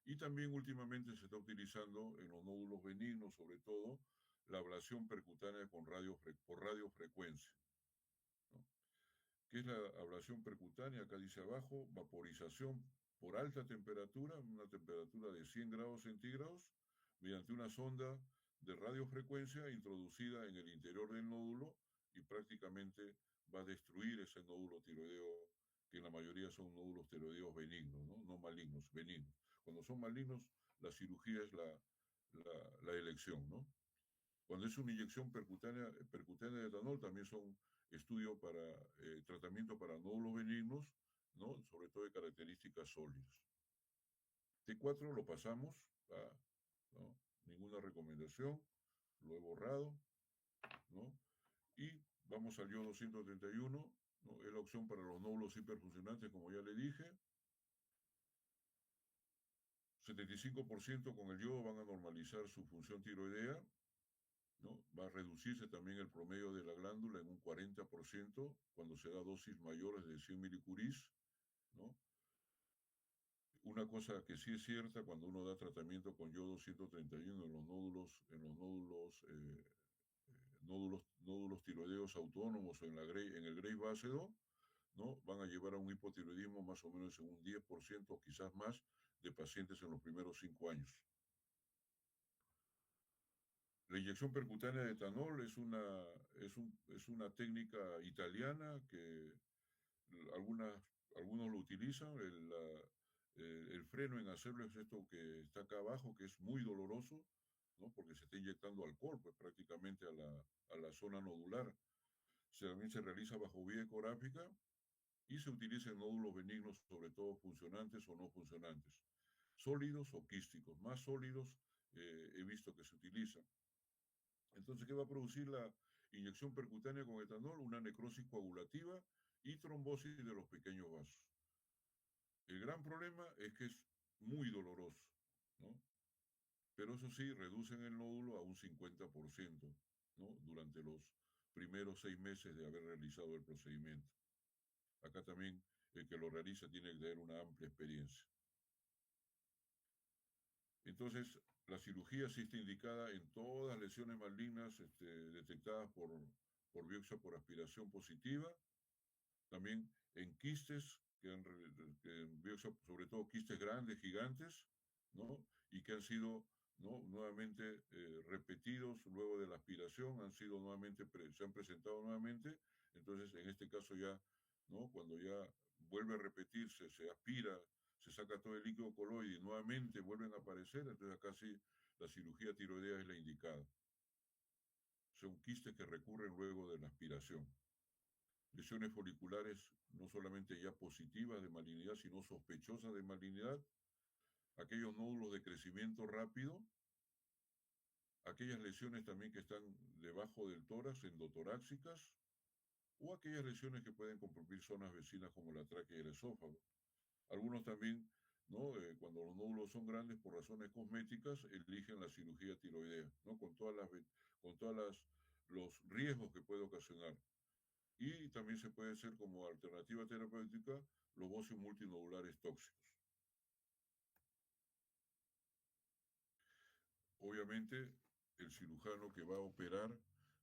Y también últimamente se está utilizando en los nódulos benignos, sobre todo, la ablación percutánea por radiofrecuencia, ¿no? ¿Qué es la ablación percutánea? Acá dice abajo, vaporización por alta temperatura, una temperatura de 100 grados centígrados, mediante una sonda de radiofrecuencia introducida en el interior del nódulo y prácticamente va a destruir ese nódulo tiroideo, que en la mayoría son nódulos tiroideos benignos, ¿no? No malignos, benignos. Cuando son malignos, la cirugía es la elección, ¿no? Cuando es una inyección percutánea de etanol, también son estudios para tratamiento para nódulos benignos, ¿no? Sobre todo de características sólidas. T4 lo pasamos, ¿no? Ninguna recomendación, lo he borrado, ¿no? Y vamos al yodo 131, ¿no? Es la opción para los nódulos hiperfuncionantes, como ya le dije. 75% con el yodo van a normalizar su función tiroidea, ¿no? Va a reducirse también el promedio de la glándula en un 40% cuando se da dosis mayores de 100 milicuris, ¿no? Una cosa que sí es cierta, cuando uno da tratamiento con yodo 131 en nódulos tiroideos autónomos o en el Graves básedo, ¿no?, van a llevar a un hipotiroidismo más o menos en un 10% o quizás más de pacientes en los primeros 5 años. La inyección percutánea de etanol es una técnica italiana que algunas, algunos lo utilizan. El freno en hacerlo es esto que está acá abajo, que es muy doloroso, ¿no?, porque se está inyectando alcohol, pues prácticamente a la zona nodular. También se realiza bajo vía ecográfica y se utiliza en nódulos benignos, sobre todo funcionantes o no funcionantes, sólidos o quísticos. Más sólidos he visto que se utilizan. Entonces, ¿qué va a producir la inyección percutánea con etanol? Una necrosis coagulativa y trombosis de los pequeños vasos. El gran problema es que es muy doloroso, ¿no? Pero eso sí, reducen el nódulo a un 50%, ¿no?, durante los primeros 6 meses de haber realizado el procedimiento. Acá también el que lo realiza tiene que tener una amplia experiencia. Entonces, la cirugía sí está indicada en todas las lesiones malignas detectadas por biopsia por aspiración positiva, también en quistes, que en biopsia, sobre todo quistes grandes, gigantes, ¿no?, y que han sido, ¿no?, nuevamente repetidos luego de la aspiración, se han presentado nuevamente. Entonces, en este caso ya, ¿no?, cuando ya vuelve a repetirse, se aspira, se saca todo el líquido coloide y nuevamente vuelven a aparecer, entonces acá sí la cirugía tiroidea es la indicada. Son quistes que recurren luego de la aspiración. Lesiones foliculares no solamente ya positivas de malignidad, sino sospechosas de malignidad, aquellos nódulos de crecimiento rápido, aquellas lesiones también que están debajo del tórax, endotoráxicas, o aquellas lesiones que pueden comprometer zonas vecinas como la tráquea y el esófago. Algunos también, ¿no?, cuando los nódulos son grandes por razones cosméticas, eligen la cirugía tiroidea, ¿no?, con todas los riesgos que puede ocasionar. Y también se puede hacer como alternativa terapéutica los bocios multinodulares tóxicos. Obviamente, el cirujano que va a operar,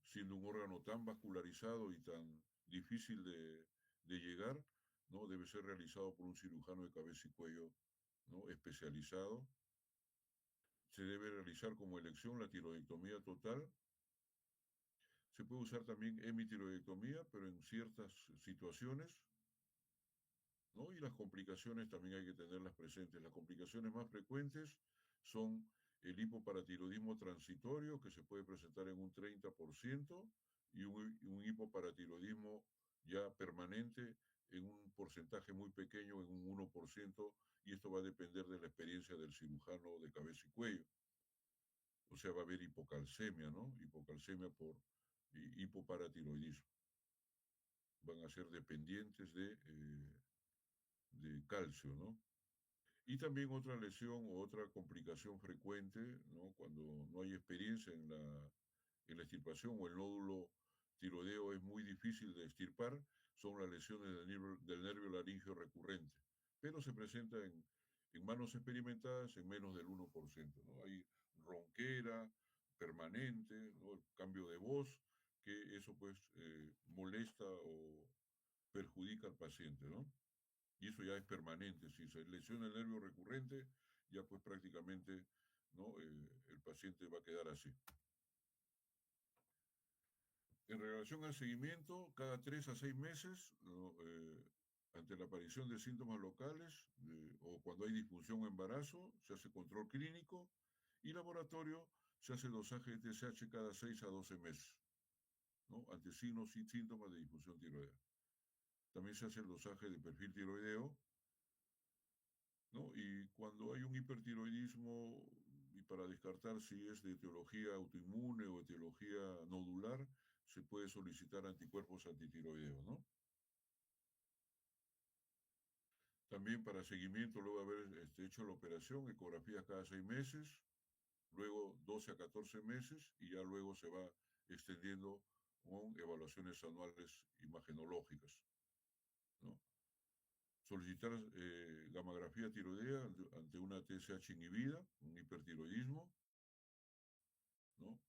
siendo un órgano tan vascularizado y tan difícil de llegar, ¿no?, debe ser realizado por un cirujano de cabeza y cuello, ¿no?, especializado. Se debe realizar como elección la tiroidectomía total. Se puede usar también hemitiroidectomía, pero en ciertas situaciones, ¿no? Y las complicaciones también hay que tenerlas presentes. Las complicaciones más frecuentes son el hipoparatiroidismo transitorio, que se puede presentar en un 30%, y un hipoparatiroidismo ya permanente en un porcentaje muy pequeño, en un 1%, y esto va a depender de la experiencia del cirujano de cabeza y cuello. O sea, va a haber hipocalcemia, ¿no? Hipocalcemia por hipoparatiroidismo. Van a ser dependientes de calcio, ¿no? Y también otra lesión o otra complicación frecuente, ¿no? Cuando no hay experiencia en la extirpación o el nódulo tiroideo es muy difícil de extirpar, son las lesiones del nervio laringio recurrente. Pero se presenta en manos experimentadas en menos del 1%, ¿no? Hay ronquera permanente, ¿no? El cambio de voz, que eso pues molesta o perjudica al paciente, ¿no? Y eso ya es permanente. Si se lesiona el nervio recurrente, ya pues prácticamente, ¿no? El paciente va a quedar así. En relación al seguimiento, cada 3 a 6 meses, ¿no? Ante la aparición de síntomas locales o cuando hay disfunción o embarazo, se hace control clínico y laboratorio, se hace dosaje de TSH cada 6 a 12 meses, ¿no? Ante signos y síntomas de disfunción tiroidea. También se hace el dosaje de perfil tiroideo, ¿no? Y cuando hay un hipertiroidismo, y para descartar si es de etiología autoinmune o etiología nodular, se puede solicitar anticuerpos antitiroideos, ¿no? También para seguimiento, luego de haber hecho la operación, ecografías cada 6 meses, luego 12 a 14 meses, y ya luego se va extendiendo con evaluaciones anuales imagenológicas, ¿no? Solicitar gamografía tiroidea ante una TSH inhibida, un hipertiroidismo, ¿no?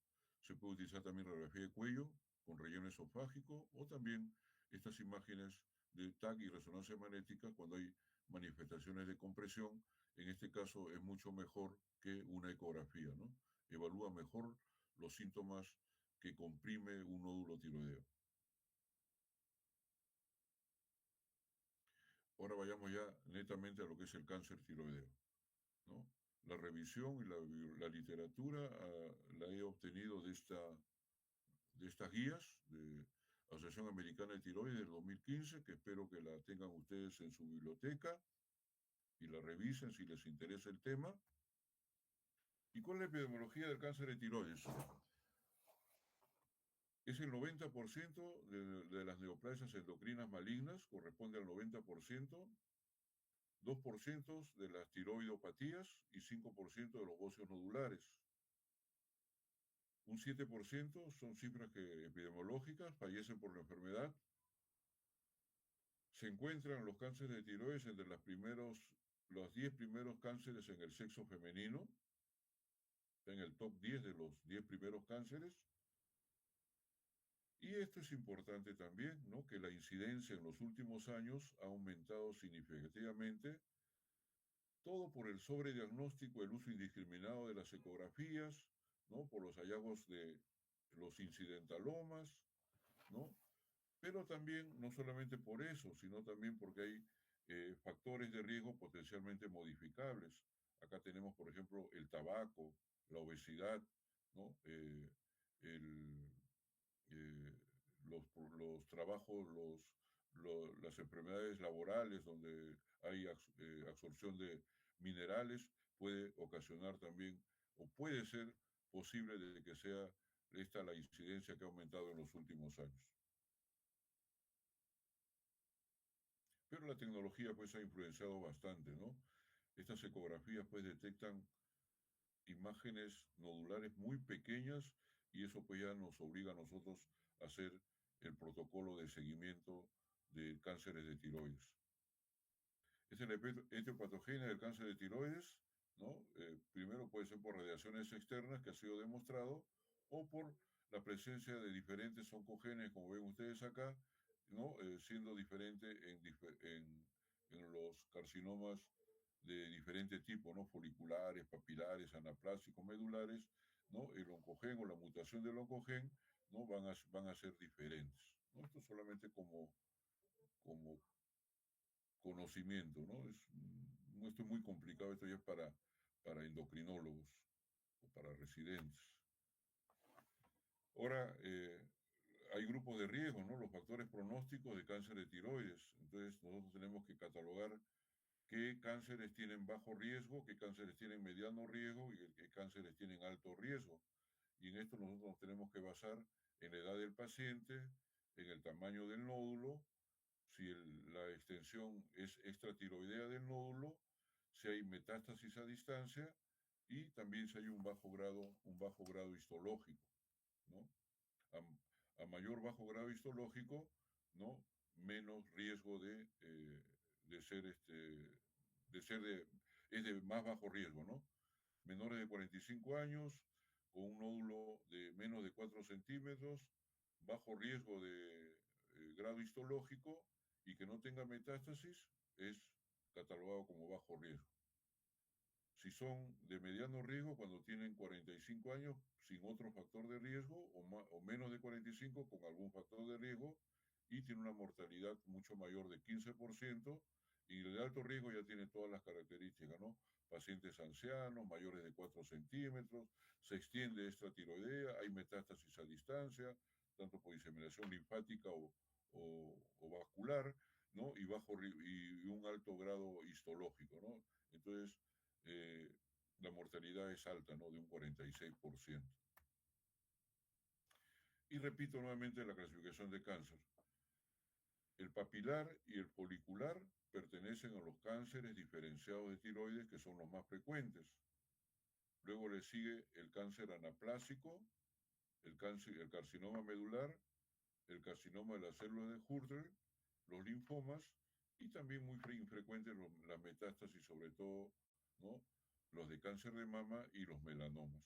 Se puede utilizar también radiografía de cuello con relleno esofágico o también estas imágenes de TAC y resonancia magnética cuando hay manifestaciones de compresión. En este caso es mucho mejor que una ecografía, ¿no? Evalúa mejor los síntomas que comprime un nódulo tiroideo. Ahora vayamos ya netamente a lo que es el cáncer tiroideo, ¿no? La revisión y la literatura la he obtenido de estas guías de Asociación Americana de Tiroides del 2015, que espero que la tengan ustedes en su biblioteca y la revisen si les interesa el tema. ¿Y cuál es la epidemiología del cáncer de tiroides? Es el 90% de las neoplasias endocrinas malignas, corresponde al 90%, 2% de las tiroidopatías y 5% de los bocios nodulares. Un 7% son cifras epidemiológicas, fallecen por la enfermedad. Se encuentran los cánceres de tiroides entre los 10 primeros cánceres en el sexo femenino, en el top 10 de los 10 primeros cánceres. Y esto es importante también, ¿no? Que la incidencia en los últimos años ha aumentado significativamente, todo por el sobrediagnóstico, el uso indiscriminado de las ecografías, ¿no? Por los hallazgos de los incidentalomas, ¿no? Pero también, no solamente por eso, sino también porque hay factores de riesgo potencialmente modificables. Acá tenemos, por ejemplo, el tabaco, la obesidad, ¿no? El, eh, los trabajos, las enfermedades laborales donde hay absorción de minerales, puede ocasionar también, o puede ser posible de que sea esta la incidencia que ha aumentado en los últimos años. Pero la tecnología pues ha influenciado bastante, ¿no? Estas ecografías pues detectan imágenes nodulares muy pequeñas y eso pues ya nos obliga a nosotros a hacer el protocolo de seguimiento de cánceres de tiroides. Esta es la etiopatogenia del cáncer de tiroides, ¿no? Primero puede ser por radiaciones externas, que ha sido demostrado, o por la presencia de diferentes oncogenes, como ven ustedes acá, ¿no? Siendo diferente en los carcinomas de diferente tipo, ¿no? Foliculares, papilares, anaplásicos, medulares, ¿no? El oncogen o la mutación del oncogen ¿no? Van a ser diferentes, ¿no? Esto solamente como conocimiento, ¿no? Esto es muy complicado, esto ya es para endocrinólogos o para residentes. Ahora, hay grupos de riesgo, ¿no? Los factores pronósticos de cáncer de tiroides. Entonces, nosotros tenemos que catalogar qué cánceres tienen bajo riesgo, qué cánceres tienen mediano riesgo y qué cánceres tienen alto riesgo. Y en esto nosotros nos tenemos que basar en la edad del paciente, en el tamaño del nódulo, si la extensión es extratiroidea del nódulo, si hay metástasis a distancia y también si hay un bajo grado histológico, ¿no? A mayor bajo grado histológico, ¿no? Menos riesgo de ser, de ser de, es de más bajo riesgo, ¿no? Menores de 45 años, con un nódulo de menos de 4 centímetros, bajo riesgo de grado histológico y que no tenga metástasis, es catalogado como bajo riesgo. Si son de mediano riesgo, cuando tienen 45 años sin otro factor de riesgo, o menos de 45 con algún factor de riesgo, y tiene una mortalidad mucho mayor de 15%, y el de alto riesgo ya tiene todas las características, ¿no? Pacientes ancianos, mayores de 4 centímetros, se extiende extratiroidea, hay metástasis a distancia, tanto por diseminación linfática o vascular, ¿no? Y un alto grado histológico, ¿no? Entonces, eh, la mortalidad es alta, ¿no? De un 46%. Y repito nuevamente la clasificación de cáncer. El papilar y el folicular pertenecen a los cánceres diferenciados de tiroides, que son los más frecuentes. Luego le sigue el cáncer anaplásico, el carcinoma medular, el carcinoma de las células de Hurter, los linfomas y también muy infrecuentes las metástasis, sobre todo, ¿no? Los de cáncer de mama y los melanomas.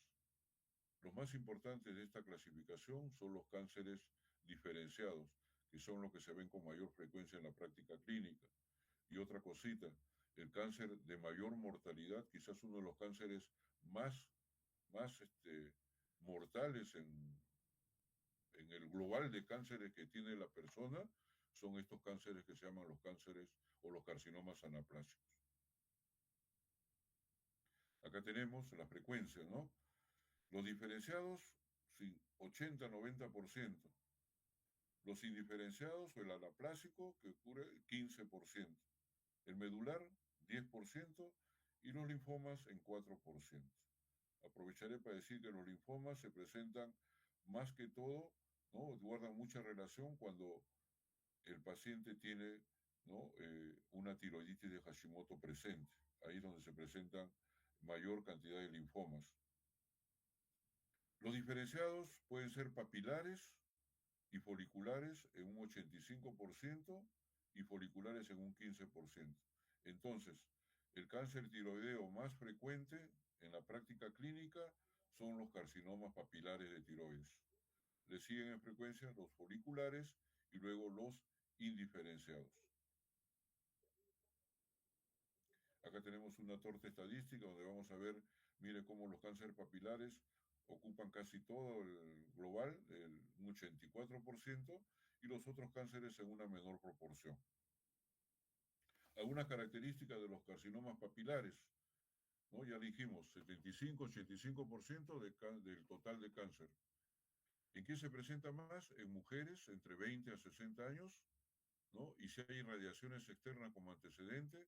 Los más importantes de esta clasificación son los cánceres diferenciados, que son los que se ven con mayor frecuencia en la práctica clínica. Y otra cosita, el cáncer de mayor mortalidad, quizás uno de los cánceres más mortales en el global de cánceres que tiene la persona, son estos cánceres que se llaman los cánceres o los carcinomas anaplásicos. Acá tenemos la frecuencia, ¿no? Los diferenciados, sí, 80-90%. Los indiferenciados o el anaplásico, que ocurre 15%. El medular, 10%. Y los linfomas en 4%. Aprovecharé para decir que los linfomas se presentan más que todo, ¿no? Guardan mucha relación cuando el paciente tiene, ¿no? Una tiroiditis de Hashimoto presente. Ahí es donde se presentan mayor cantidad de linfomas. Los diferenciados pueden ser papilares y foliculares en un 85% y foliculares en un 15%. Entonces, el cáncer tiroideo más frecuente en la práctica clínica son los carcinomas papilares de tiroides. Le siguen en frecuencia los foliculares y luego los indiferenciados. Acá tenemos una torta estadística donde vamos a ver, mire cómo los cánceres papilares ocupan casi todo el global, un 84%, y los otros cánceres en una menor proporción. Algunas características de los carcinomas papilares, ¿no? Ya dijimos, 75-85% del total de cáncer. ¿En qué se presenta más? En mujeres entre 20 a 60 años, ¿no? Y si hay radiaciones externas como antecedente,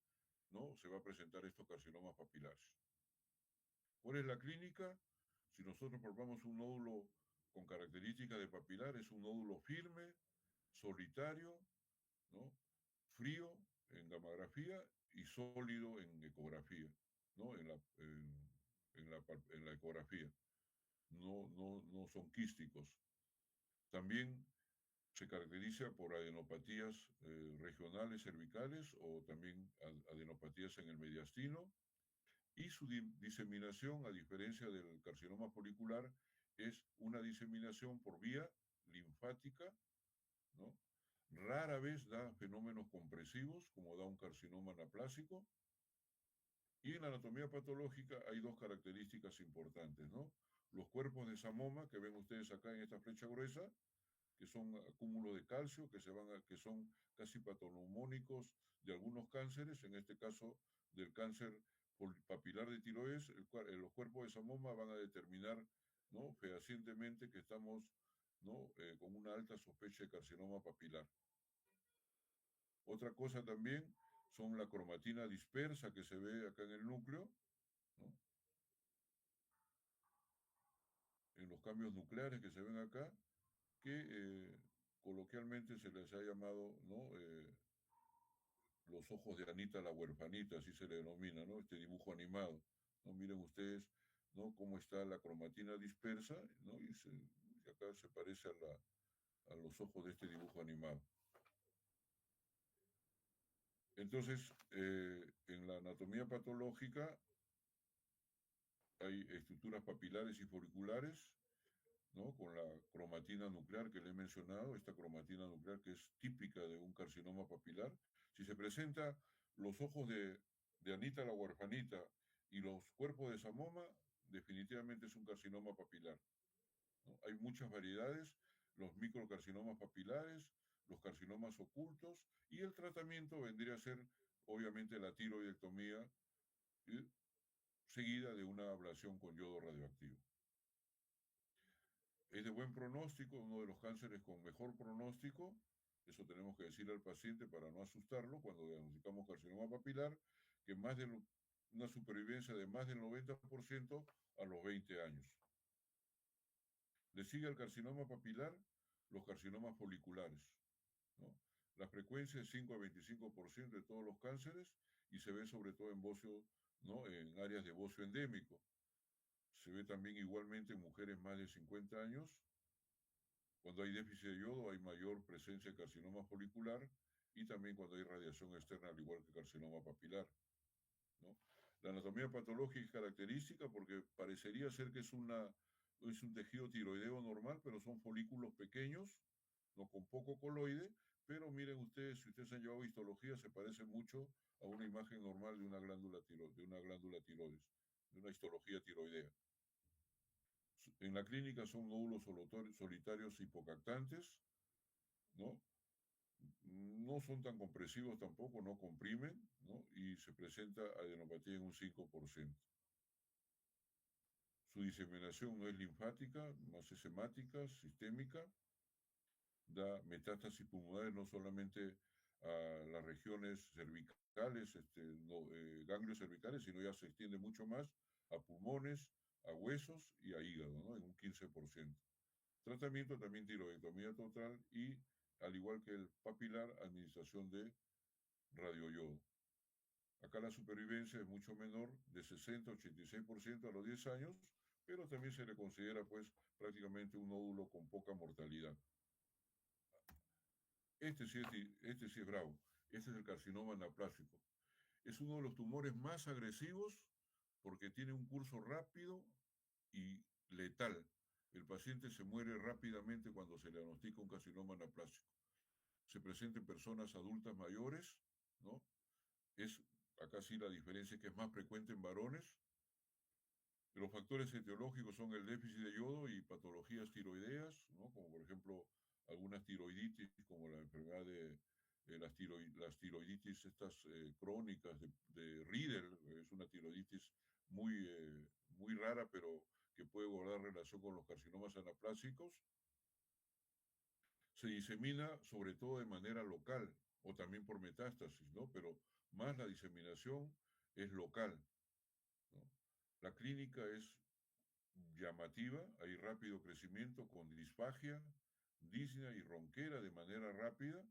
¿no? Se va a presentar estos carcinomas papilares. ¿Cuál es la clínica? Si nosotros probamos un nódulo con características de papilar, es un nódulo firme, solitario, ¿no? Frío en gamografía y sólido en ecografía, ¿no? En la ecografía. No son quísticos. También se caracteriza por adenopatías regionales cervicales o también adenopatías en el mediastino, y su diseminación, a diferencia del carcinoma folicular, es una diseminación por vía linfática, ¿no? Rara vez da fenómenos compresivos, como da un carcinoma anaplásico, Y en la anatomía patológica hay dos características importantes, ¿no? Los cuerpos de Samoma, que ven ustedes acá en esta flecha gruesa, que son acúmulos de calcio, que son casi patognomónicos de algunos cánceres, en este caso del cáncer papilar de tiroides, los cuerpos de Samoma van a determinar, ¿no?, fehacientemente que estamos, ¿no?, con una alta sospecha de carcinoma papilar. Otra cosa también son la cromatina dispersa que se ve acá en el núcleo, ¿no?, en los cambios nucleares que se ven acá, que coloquialmente se les ha llamado, ¿no?, los ojos de Anita la huerfanita, así se le denomina, ¿no?, este dibujo animado, ¿no? Miren ustedes, ¿no?, cómo está la cromatina dispersa, ¿no?, y acá se parece a los ojos de este dibujo animado. Entonces, en la anatomía patológica hay estructuras papilares y folliculares, ¿no?, con la cromatina nuclear que le he mencionado, esta cromatina nuclear que es típica de un carcinoma papilar. Si se presenta los ojos de Anita la huerfanita y los cuerpos de Samoma, definitivamente es un carcinoma papilar, ¿no? Hay muchas variedades, los microcarcinomas papilares, los carcinomas ocultos, y el tratamiento vendría a ser, obviamente, la tiroidectomía, seguida de una ablación con yodo radioactivo. Es de buen pronóstico, uno de los cánceres con mejor pronóstico, eso tenemos que decirle al paciente para no asustarlo cuando diagnosticamos carcinoma papilar, que una supervivencia de más del 90% a los 20 años. Le sigue al carcinoma papilar los carcinomas foliculares, ¿no? La frecuencia es 5 a 25% de todos los cánceres y se ve sobre todo en bocio, ¿no?, en áreas de bocio endémico. Se ve también igualmente en mujeres más de 50 años. Cuando hay déficit de yodo hay mayor presencia de carcinoma folicular y también cuando hay radiación externa, al igual que carcinoma papilar, ¿no? La anatomía patológica es característica porque parecería ser que es un tejido tiroideo normal, pero son folículos pequeños, ¿no?, con poco coloide, pero miren ustedes, si ustedes han llevado histología, se parece mucho a una imagen normal de una glándula tiroides, de una histología tiroidea. En la clínica son nódulos solitarios hipocactantes, ¿no? No son tan compresivos tampoco, no comprimen, ¿no?, y se presenta adenopatía en un 5%. Su diseminación no es linfática, más es hemática, sistémica, da metástasis pulmonares no solamente a las regiones cervicales, ganglios cervicales, sino ya se extiende mucho más a pulmones, a huesos y a hígado, ¿no?, en un 15%. Tratamiento también tiroidectomía total y, al igual que el papilar, administración de radioyodo. Acá la supervivencia es mucho menor, de 60-86% a los 10 años, pero también se le considera pues prácticamente un nódulo con poca mortalidad. Este sí es bravo. Este es el carcinoma anaplásico. Es uno de los tumores más agresivos porque tiene un curso rápido y letal. El paciente se muere rápidamente cuando se le diagnostica un carcinoma anaplásico. Se presenta en personas adultas mayores, ¿no? Acá sí la diferencia es que es más frecuente en varones. Los factores etiológicos son el déficit de yodo y patologías tiroideas, ¿no?, como por ejemplo algunas tiroiditis, como la enfermedad de las tiroiditis estas crónicas de Riedel, es una tiroiditis muy rara, pero que puede guardar relación con los carcinomas anaplásicos. Se disemina sobre todo de manera local o también por metástasis, ¿no?, pero más la diseminación es local, ¿no? La clínica es llamativa, hay rápido crecimiento con disfagia, disnea y ronquera de manera rápida.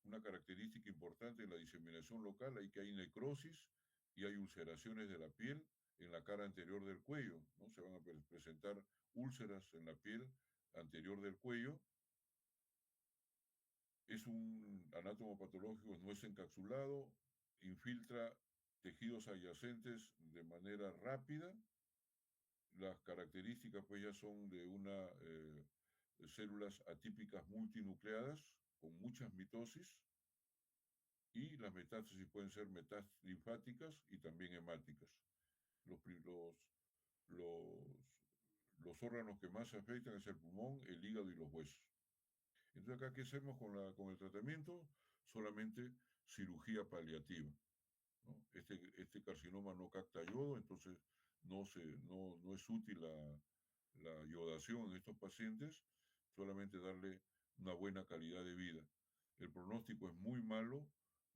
Una característica importante en la diseminación local es que hay necrosis y hay ulceraciones de la piel en la cara anterior del cuello, ¿no? Se van a presentar úlceras en la piel anterior del cuello. Es un anátomo patológico, no es encapsulado, infiltra tejidos adyacentes de manera rápida. Las características pues ya son de células atípicas multinucleadas con muchas mitosis. y las metástasis pueden ser metástasis linfáticas y también hemáticas. Los, los, los órganos que más se afectan es el pulmón, el hígado y los huesos. Entonces acá, ¿qué hacemos con el tratamiento? Solamente cirugía paliativa, ¿no? Este carcinoma no capta yodo, entonces no es útil la yodación en estos pacientes, solamente darle una buena calidad de vida. El pronóstico es muy malo,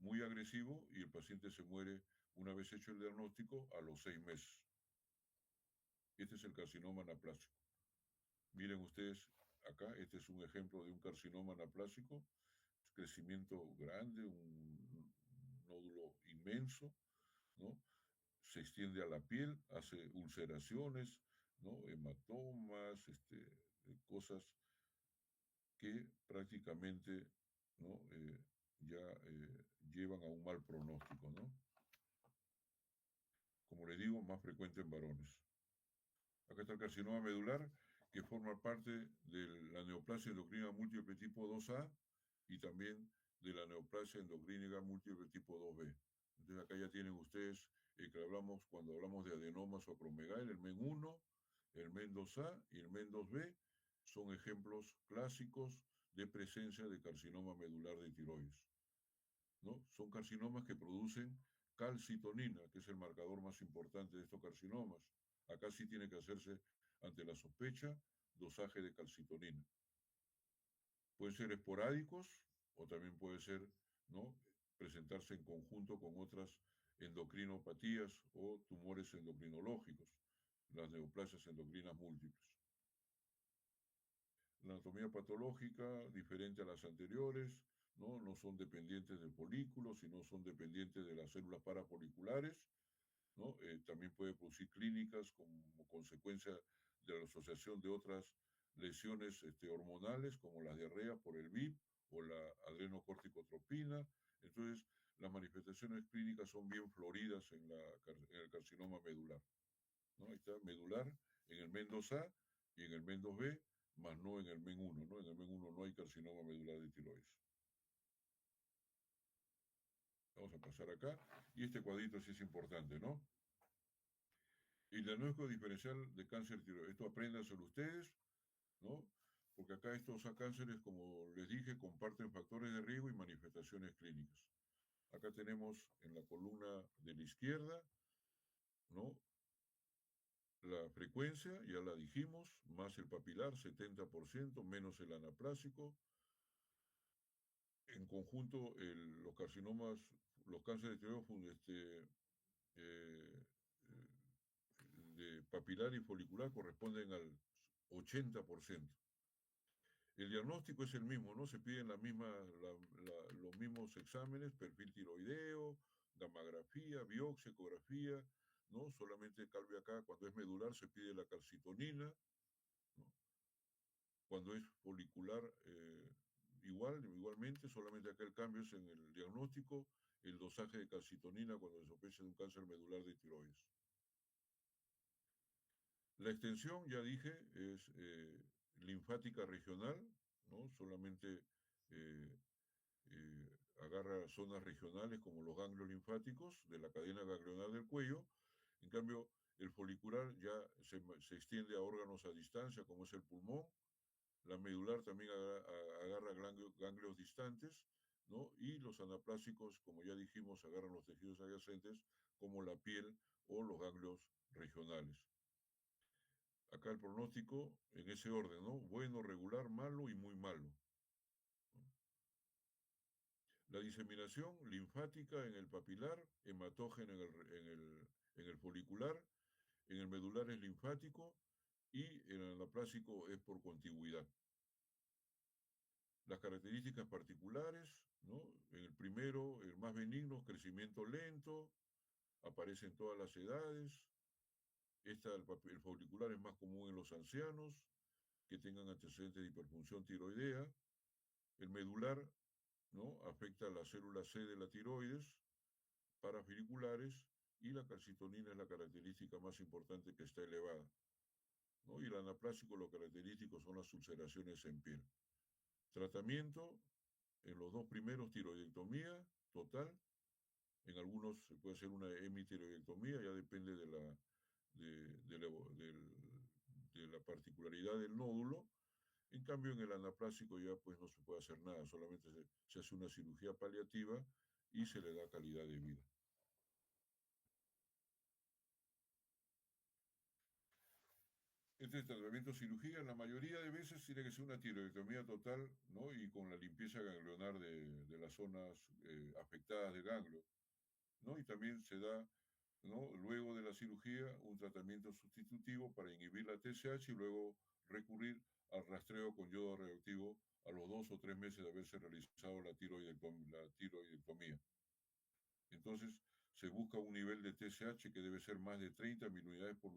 muy agresivo y el paciente se muere una vez hecho el diagnóstico a los 6 meses. Este es el carcinoma anaplásico. Miren ustedes acá, este es un ejemplo de un carcinoma anaplásico, crecimiento grande, un nódulo inmenso, ¿no? Se extiende a la piel, hace ulceraciones, ¿no? Hematomas, cosas que prácticamente, ¿no? Ya llevan a un mal pronóstico, ¿no? Como le digo, más frecuente en varones. Acá está el carcinoma medular, que forma parte de la neoplasia endocrina múltiple tipo 2A y también de la neoplasia endocrina múltiple tipo 2B. Entonces acá ya tienen ustedes que hablamos cuando hablamos de adenomas o acromegalia, el MEN1, el MEN2A y el MEN2B son ejemplos clásicos de presencia de carcinoma medular de tiroides, ¿no? Son carcinomas que producen calcitonina, que es el marcador más importante de estos carcinomas. Acá sí tiene que hacerse, ante la sospecha, dosaje de calcitonina. Pueden ser esporádicos o también puede ser, ¿no? Presentarse en conjunto con otras endocrinopatías o tumores endocrinológicos, las neoplasias endocrinas múltiples. La anatomía patológica, diferente a las anteriores, no son dependientes del folículo, sino son dependientes de las células parafoliculares, ¿no? También puede producir clínicas como consecuencia de la asociación de otras lesiones hormonales, como la diarrea por el VIP o la adrenocorticotropina. Entonces, las manifestaciones clínicas son bien floridas en el carcinoma medular, ¿no? Ahí está, medular en el MEN2A y en el MEN2B, más no en el MEN1, ¿no? En el MEN1 no hay carcinoma medular de tiroides. Vamos a pasar acá. Y este cuadrito sí es importante, ¿no? El diagnóstico diferencial de cáncer tiroides. Esto apréndanselo ustedes, ¿no? Porque acá estos cánceres, como les dije, comparten factores de riesgo y manifestaciones clínicas. Acá tenemos en la columna de la izquierda, ¿no? La frecuencia, ya la dijimos, más el papilar, 70%, menos el anaplásico. En conjunto, los carcinomas, los cánceres de tiroides eh, de papilar y folicular corresponden al 80%. El diagnóstico es el mismo, ¿no? Se piden los mismos exámenes, perfil tiroideo, gammagrafía, biopsia, ecografía, ¿no? Solamente cambia acá, cuando es medular se pide la calcitonina, ¿no? Cuando es folicular, igualmente, solamente acá el cambio es en el diagnóstico, el dosaje de calcitonina cuando se sospecha de un cáncer medular de tiroides. La extensión, ya dije, es linfática regional, ¿no? Solamente eh, agarra zonas regionales como los ganglios linfáticos de la cadena ganglionar del cuello. En cambio, el folicular ya se extiende a órganos a distancia, como es el pulmón. La medular también agarra ganglios distantes, ¿no? Y los anaplásicos, como ya dijimos, agarran los tejidos adyacentes, como la piel o los ganglios regionales. Acá el pronóstico en ese orden, ¿no? Bueno, regular, malo y muy malo. La diseminación linfática en el papilar, hematógena en el folicular, en el medular es linfático y en el anaplásico es por contigüidad. Las características particulares, ¿no? En el primero, el más benigno, crecimiento lento, aparece en todas las edades. El folicular es más común en los ancianos que tengan antecedentes de hiperfunción tiroidea. El medular, ¿no? Afecta a la célula C de la tiroides, parafoliculares, y la calcitonina es la característica más importante que está elevada, ¿no? Y el anaplásico, lo característico son las ulceraciones en piel. Tratamiento, en los dos primeros, tiroidectomía, total. En algunos se puede hacer una hemitiroidectomía, ya depende de la, de la particularidad del nódulo. En cambio, en el anaplásico ya pues no se puede hacer nada, solamente se hace una cirugía paliativa y se le da calidad de vida. Este tratamiento cirugía, la mayoría de veces tiene que ser una tiroidectomía total, ¿no? Y con la limpieza ganglionar de las zonas afectadas del ganglio, ¿no? Y también se da, ¿no? Luego de la cirugía, un tratamiento sustitutivo para inhibir la TSH y luego recurrir al rastreo con yodo radioactivo a los 2 o 3 meses de haberse realizado la tiroidectomía. Entonces, se busca un nivel de TSH que debe ser más de 30 miliunidades por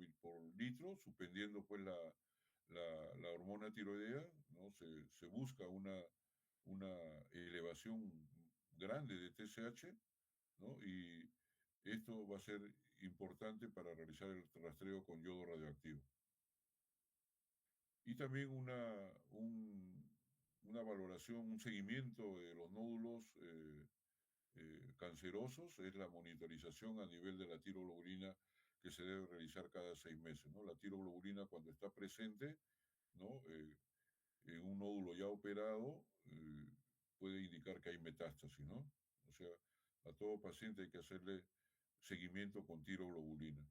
litro, suspendiendo pues la hormona tiroidea, ¿no? Se busca una elevación grande de TSH, ¿no? Y esto va a ser importante para realizar el rastreo con yodo radioactivo. Y también una valoración, un seguimiento de los nódulos cancerosos es la monitorización a nivel de la tiroglobulina que se debe realizar cada 6 meses, ¿no? La tiroglobulina cuando está presente, ¿no? En un nódulo ya operado puede indicar que hay metástasis, ¿no? O sea, a todo paciente hay que hacerle seguimiento con tiroglobulina.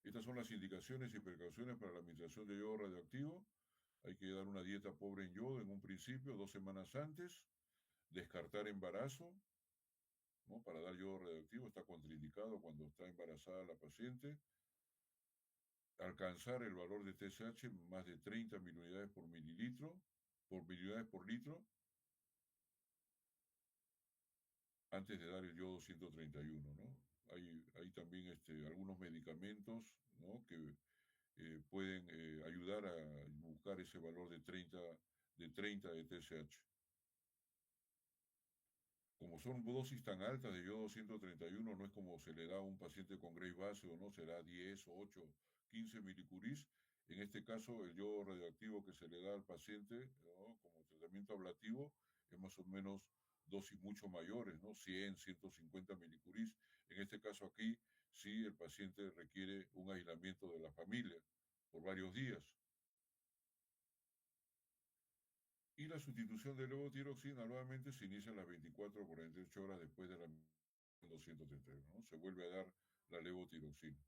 Estas son las indicaciones y precauciones para la administración de yodo radioactivo. Hay que dar una dieta pobre en yodo en un principio, 2 semanas antes, descartar embarazo, ¿no? Para dar yodo radioactivo está contraindicado cuando está embarazada la paciente. Alcanzar el valor de TSH más de 30 miliunidades por mililitro, por miliunidades por litro, antes de dar el yodo 131, ¿no? Hay también algunos medicamentos, ¿no? Que pueden ayudar a buscar ese valor de 30 de TSH. Como son dosis tan altas de yodo 131, no es como se le da a un paciente con Graves base o no, será 10, 8, 15 milicurís. En este caso, el yodo radioactivo que se le da al paciente, ¿no? Como tratamiento ablativo es más o menos dosis mucho mayores, ¿no? 100, 150 milicurís. En este caso aquí, sí, el paciente requiere un aislamiento de la familia por varios días. Y la sustitución de levotiroxina nuevamente se inicia a las 24 o 48 horas después de la 231, ¿no? Se vuelve a dar la levotiroxina.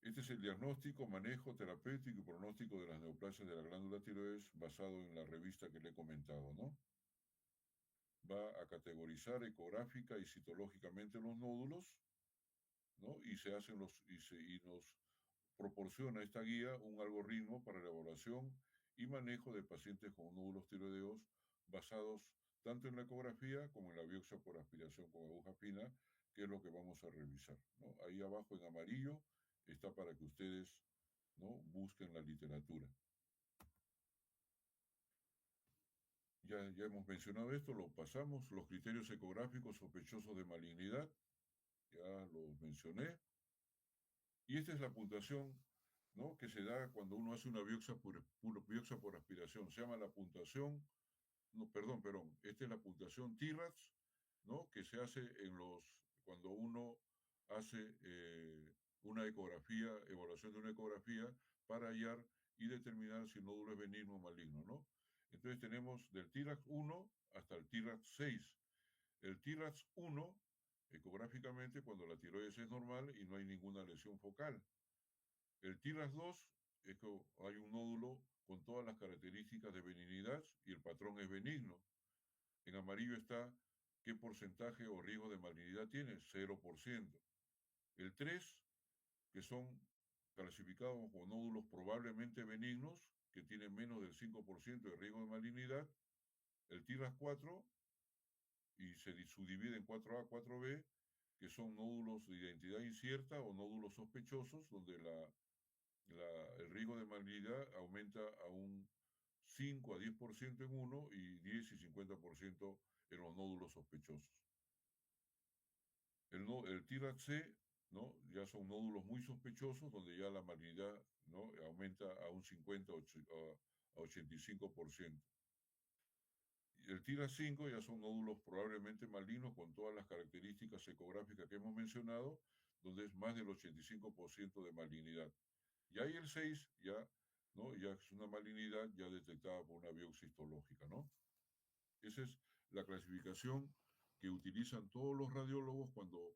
Este es el diagnóstico, manejo terapéutico y pronóstico de las neoplasias de la glándula tiroides basado en la revista que le he comentado, ¿no? Va a categorizar ecográfica y citológicamente los nódulos, ¿no? Y nos proporciona esta guía un algoritmo para la evaluación y manejo de pacientes con nódulos tiroideos basados tanto en la ecografía como en la biopsia por aspiración con aguja fina, que es lo que vamos a revisar, ¿no? Ahí abajo en amarillo está para que ustedes, ¿no? Busquen la literatura. Ya hemos mencionado esto, lo pasamos, los criterios ecográficos sospechosos de malignidad, ya los mencioné. Y esta es la puntuación, ¿no? Que se da cuando uno hace una biopsia por aspiración. Se llama la puntuación, no, perdón, esta es la puntuación TIRATS, ¿no? Que se hace cuando uno hace una ecografía, evaluación de una ecografía para hallar y determinar si el nódulo es benigno o maligno, ¿no? Entonces tenemos del TIRAX 1 hasta el TIRAX 6. El TIRAX 1, ecográficamente, cuando la tiroides es normal y no hay ninguna lesión focal. El TIRAS 2 es que hay un nódulo con todas las características de benignidad y el patrón es benigno. En amarillo está qué porcentaje o riesgo de malignidad tiene, 0%. El 3, que son clasificados como nódulos probablemente benignos, que tienen menos del 5% de riesgo de malignidad. El TIRAS 4, y se subdivide en 4A, 4B, que son nódulos de identidad incierta o nódulos sospechosos, donde el riesgo de malignidad aumenta a un 5 a 10% en uno y 10 y 50% en los nódulos sospechosos. El TIRAC-C, ¿no? Ya son nódulos muy sospechosos donde ya la malignidad, ¿no? Aumenta a un 50 a 85%. el TIRA 5 ya son nódulos probablemente malignos con todas las características ecográficas que hemos mencionado, donde es más del 85% de malignidad. Y ahí el 6 ya, ¿no? Ya es una malignidad ya detectada por una biopsia histológica, ¿no? Esa es la clasificación que utilizan todos los radiólogos cuando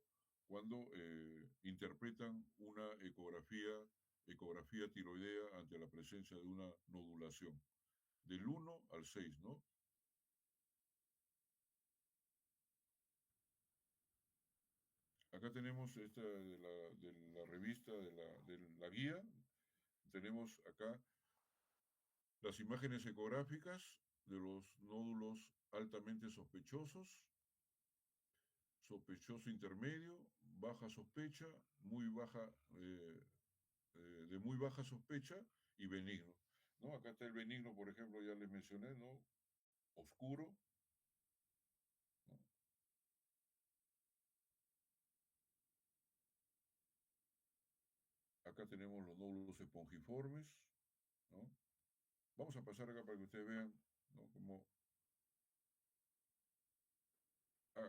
interpretan una ecografía tiroidea ante la presencia de una nodulación, del 1 al 6, ¿no? Acá tenemos esta de la revista, de la guía, tenemos acá las imágenes ecográficas de los nódulos altamente sospechosos, sospechoso intermedio, baja sospecha, muy baja, de muy baja sospecha y benigno. ¿No? Acá está el benigno, por ejemplo, ya les mencioné, ¿no? Oscuro. ¿No? Acá tenemos los nódulos espongiformes. ¿No? Vamos a pasar acá para que ustedes vean, ¿no? Como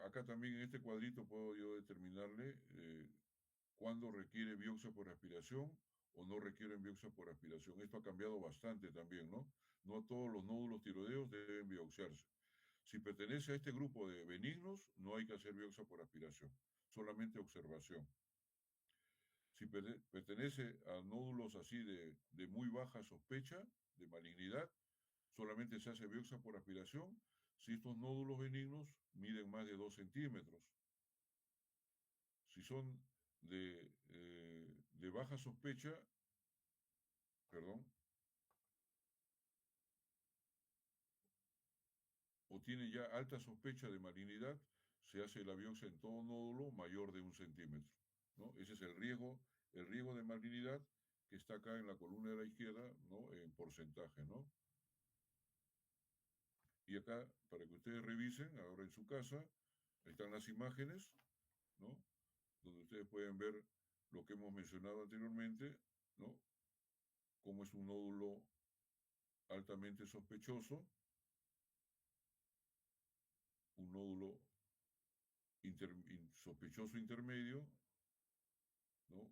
acá también en este cuadrito puedo yo determinarle cuándo requiere biopsia por aspiración o no requieren biopsia por aspiración. Esto ha cambiado bastante también, ¿no? No todos los nódulos tiroideos deben biopsiarse. Si pertenece a este grupo de benignos, no hay que hacer biopsia por aspiración, solamente observación. Si pertenece a nódulos así de muy baja sospecha de malignidad, solamente se hace biopsia por aspiración si estos nódulos benignos miden más de 2 centímetros. Si son de baja sospecha, perdón, o tiene ya alta sospecha de malignidad, se hace la biopsia en todo nódulo mayor de 1 centímetro, ¿no? Ese es el riesgo de malignidad que está acá en la columna de la izquierda, ¿no? En porcentaje, ¿no? Y acá, para que ustedes revisen, ahora en su casa, están las imágenes, ¿no? Donde ustedes pueden ver lo que hemos mencionado anteriormente, ¿no? Cómo es un nódulo altamente sospechoso, un nódulo sospechoso intermedio, ¿no?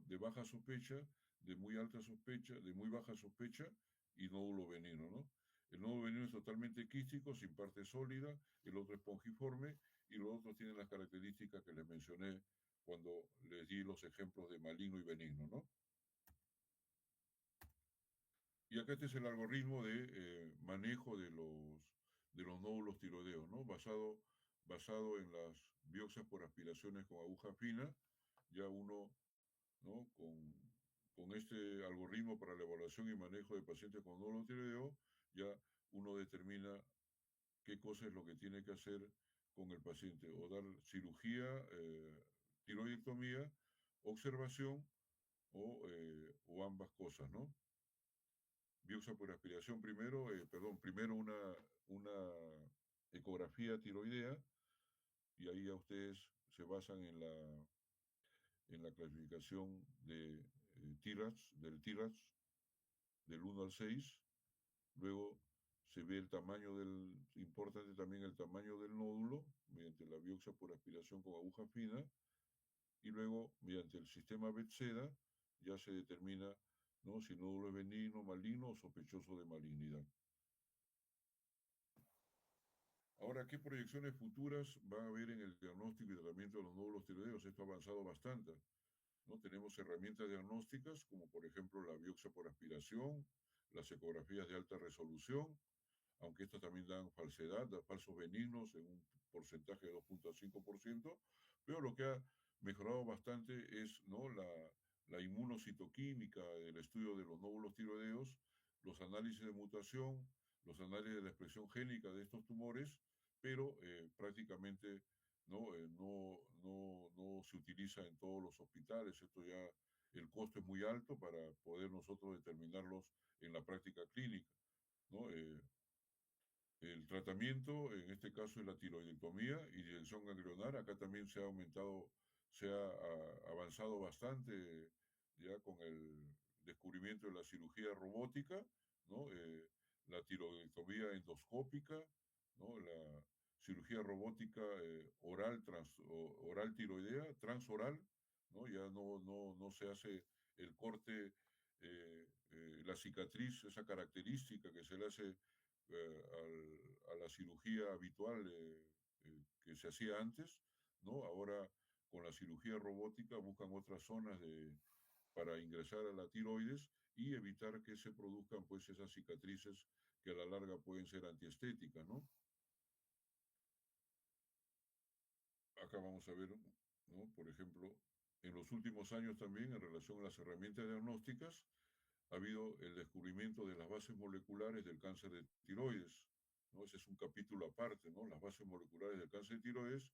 De baja sospecha, de muy alta sospecha, de muy baja sospecha y nódulo benigno, ¿no? El nódulo benigno es totalmente quístico, sin parte sólida, el otro es espongiforme y los otros tienen las características que les mencioné cuando les di los ejemplos de maligno y benigno, ¿no? Y acá este es el algoritmo de manejo de los nódulos tiroideos, ¿no? Basado en las biopsias por aspiraciones con aguja fina, ya uno, ¿no? Con este algoritmo para la evaluación y manejo de pacientes con nódulos tiroideos, ya uno determina qué cosa es lo que tiene que hacer con el paciente, o dar cirugía, tiroidectomía, observación o ambas cosas, ¿no? Biopsia por aspiración primero, primero una ecografía tiroidea y ahí ya ustedes se basan en la clasificación de del TIRATS del 1 al 6. Luego se ve importante también el tamaño del nódulo mediante la biopsia por aspiración con aguja fina y luego mediante el sistema Bethesda ya se determina, ¿no? Si el nódulo es benigno, maligno o sospechoso de malignidad. Ahora, ¿qué proyecciones futuras va a haber en el diagnóstico y tratamiento de los nódulos tiroideos? Esto ha avanzado bastante, ¿no? Tenemos herramientas diagnósticas como por ejemplo la biopsia por aspiración, las ecografías de alta resolución, aunque estas también dan falsedad, dan falsos benignos en un porcentaje de 2.5%, pero lo que ha mejorado bastante es, ¿no? la inmunocitoquímica del estudio de los nódulos tiroideos, los análisis de mutación, los análisis de la expresión génica de estos tumores, pero prácticamente no se utiliza en todos los hospitales. Esto ya, el costo es muy alto para poder nosotros determinarlos en la práctica clínica, ¿no? El tratamiento, en este caso, es la tiroidectomía y dirección ganglionar. Acá también se ha avanzado bastante ya con el descubrimiento de la cirugía robótica, ¿no? la tiroidectomía endoscópica, ¿no? La cirugía robótica oral, oral tiroidea, transoral, ¿no? Ya no se hace el corte, la cicatriz, esa característica que se le hace a la cirugía habitual que se hacía antes, ¿no? Ahora con la cirugía robótica buscan otras zonas para ingresar a la tiroides y evitar que se produzcan pues esas cicatrices que a la larga pueden ser antiestéticas, ¿no? Acá vamos a ver, ¿no? Por ejemplo, en los últimos años también en relación a las herramientas diagnósticas, ha habido el descubrimiento de las bases moleculares del cáncer de tiroides, ¿no? Ese es un capítulo aparte, ¿no? Las bases moleculares del cáncer de tiroides.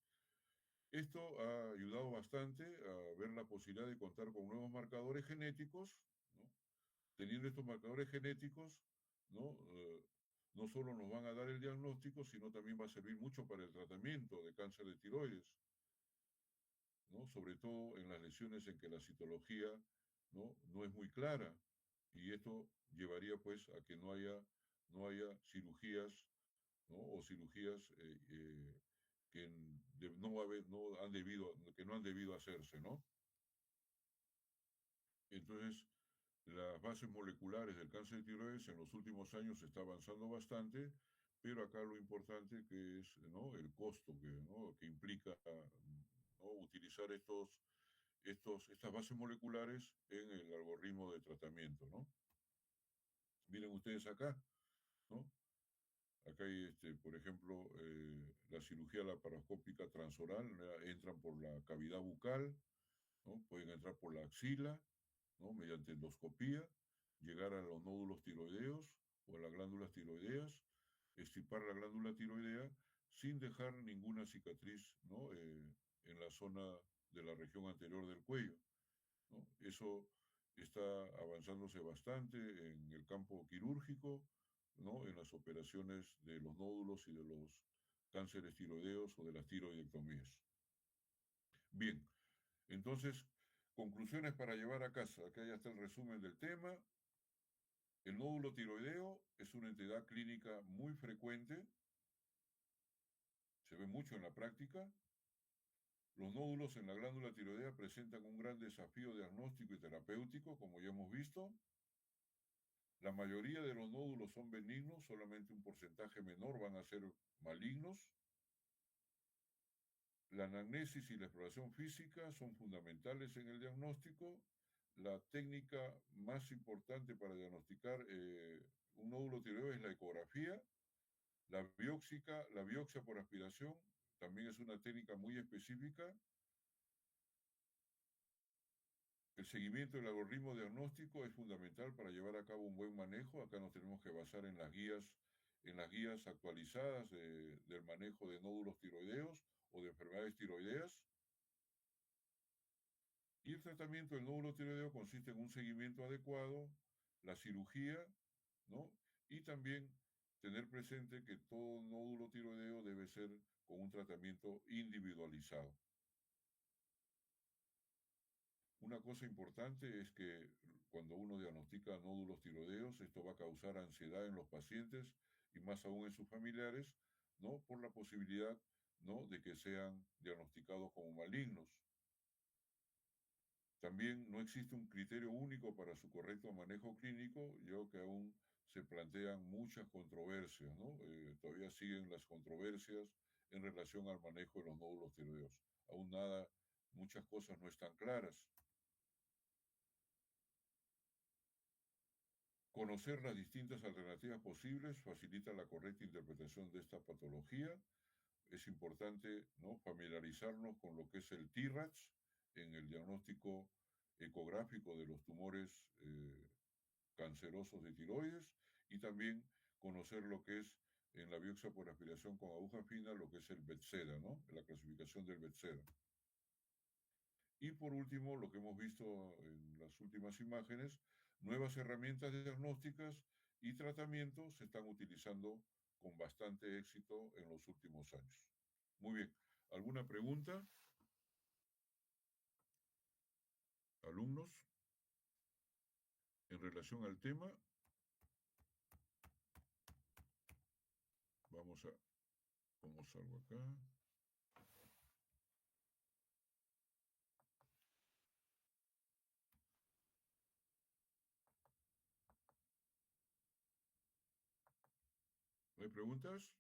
Esto ha ayudado bastante a ver la posibilidad de contar con nuevos marcadores genéticos, ¿no? Teniendo estos marcadores genéticos, ¿no? No solo nos van a dar el diagnóstico, sino también va a servir mucho para el tratamiento de cáncer de tiroides, ¿no? Sobre todo en las lesiones en que la citología no es muy clara. Y esto llevaría pues a que no haya cirugías, ¿no? O cirugías que no han debido hacerse, ¿no? Entonces, las bases moleculares del cáncer de tiroides en los últimos años se está avanzando bastante, pero acá lo importante que es, ¿no? El costo que implica, ¿no? Utilizar estas bases moleculares en el algoritmo de tratamiento, ¿no? Miren ustedes acá, ¿no? Acá hay, por ejemplo, la cirugía laparoscópica transoral, entran por la cavidad bucal, ¿no? Pueden entrar por la axila, ¿no? Mediante endoscopía, llegar a los nódulos tiroideos o a las glándulas tiroideas, extirpar la glándula tiroidea sin dejar ninguna cicatriz, ¿no? En la zona de la región anterior del cuello, ¿no? Eso está avanzándose bastante en el campo quirúrgico, ¿no? En las operaciones de los nódulos y de los cánceres tiroideos o de las tiroidectomías. Bien, entonces, conclusiones para llevar a casa. Acá ya está el resumen del tema. El nódulo tiroideo es una entidad clínica muy frecuente, se ve mucho en la práctica. Los nódulos en la glándula tiroidea presentan un gran desafío diagnóstico y terapéutico, como ya hemos visto. La mayoría de los nódulos son benignos, solamente un porcentaje menor van a ser malignos. La anamnesis y la exploración física son fundamentales en el diagnóstico. La técnica más importante para diagnosticar un nódulo tiroideo es la ecografía. La biopsia por aspiración también es una técnica muy específica. El seguimiento del algoritmo diagnóstico es fundamental para llevar a cabo un buen manejo. Acá nos tenemos que basar en las guías actualizadas del manejo de nódulos tiroideos o de enfermedades tiroideas. Y el tratamiento del nódulo tiroideo consiste en un seguimiento adecuado, la cirugía, ¿no? Y también tener presente que todo nódulo tiroideo debe ser con un tratamiento individualizado. Una cosa importante es que cuando uno diagnostica nódulos tiroideos, esto va a causar ansiedad en los pacientes y más aún en sus familiares, ¿no? Por la posibilidad, ¿no? De que sean diagnosticados como malignos. También no existe un criterio único para su correcto manejo clínico, ya que aún se plantean muchas controversias, ¿no? Todavía siguen las controversias en relación al manejo de los nódulos tiroideos. Aún muchas cosas no están claras. Conocer las distintas alternativas posibles facilita la correcta interpretación de esta patología. Es importante, ¿no? Familiarizarnos con lo que es el TIRAX en el diagnóstico ecográfico de los tumores cancerosos de tiroides y también conocer lo que es en la biopsia por aspiración con aguja fina, lo que es el BETSEDA, ¿no? La clasificación del BETSEDA. Y por último, lo que hemos visto en las últimas imágenes, nuevas herramientas diagnósticas y tratamientos se están utilizando con bastante éxito en los últimos años. Muy bien, ¿alguna pregunta? Alumnos, en relación al tema. Vamos a, ¿cómo salgo acá? ¿No hay preguntas?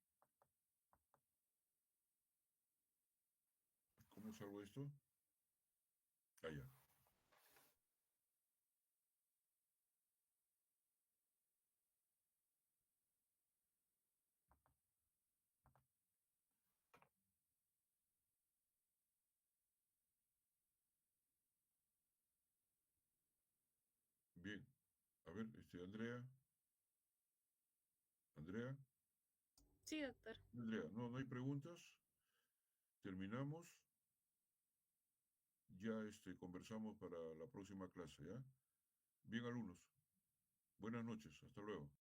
¿Cómo salgo esto? Allá. Bien. A ver, Andrea. Andrea. Sí, doctor. Andrea, no hay preguntas. Terminamos. Ya conversamos para la próxima clase, ¿ya? Bien, alumnos. Buenas noches. Hasta luego.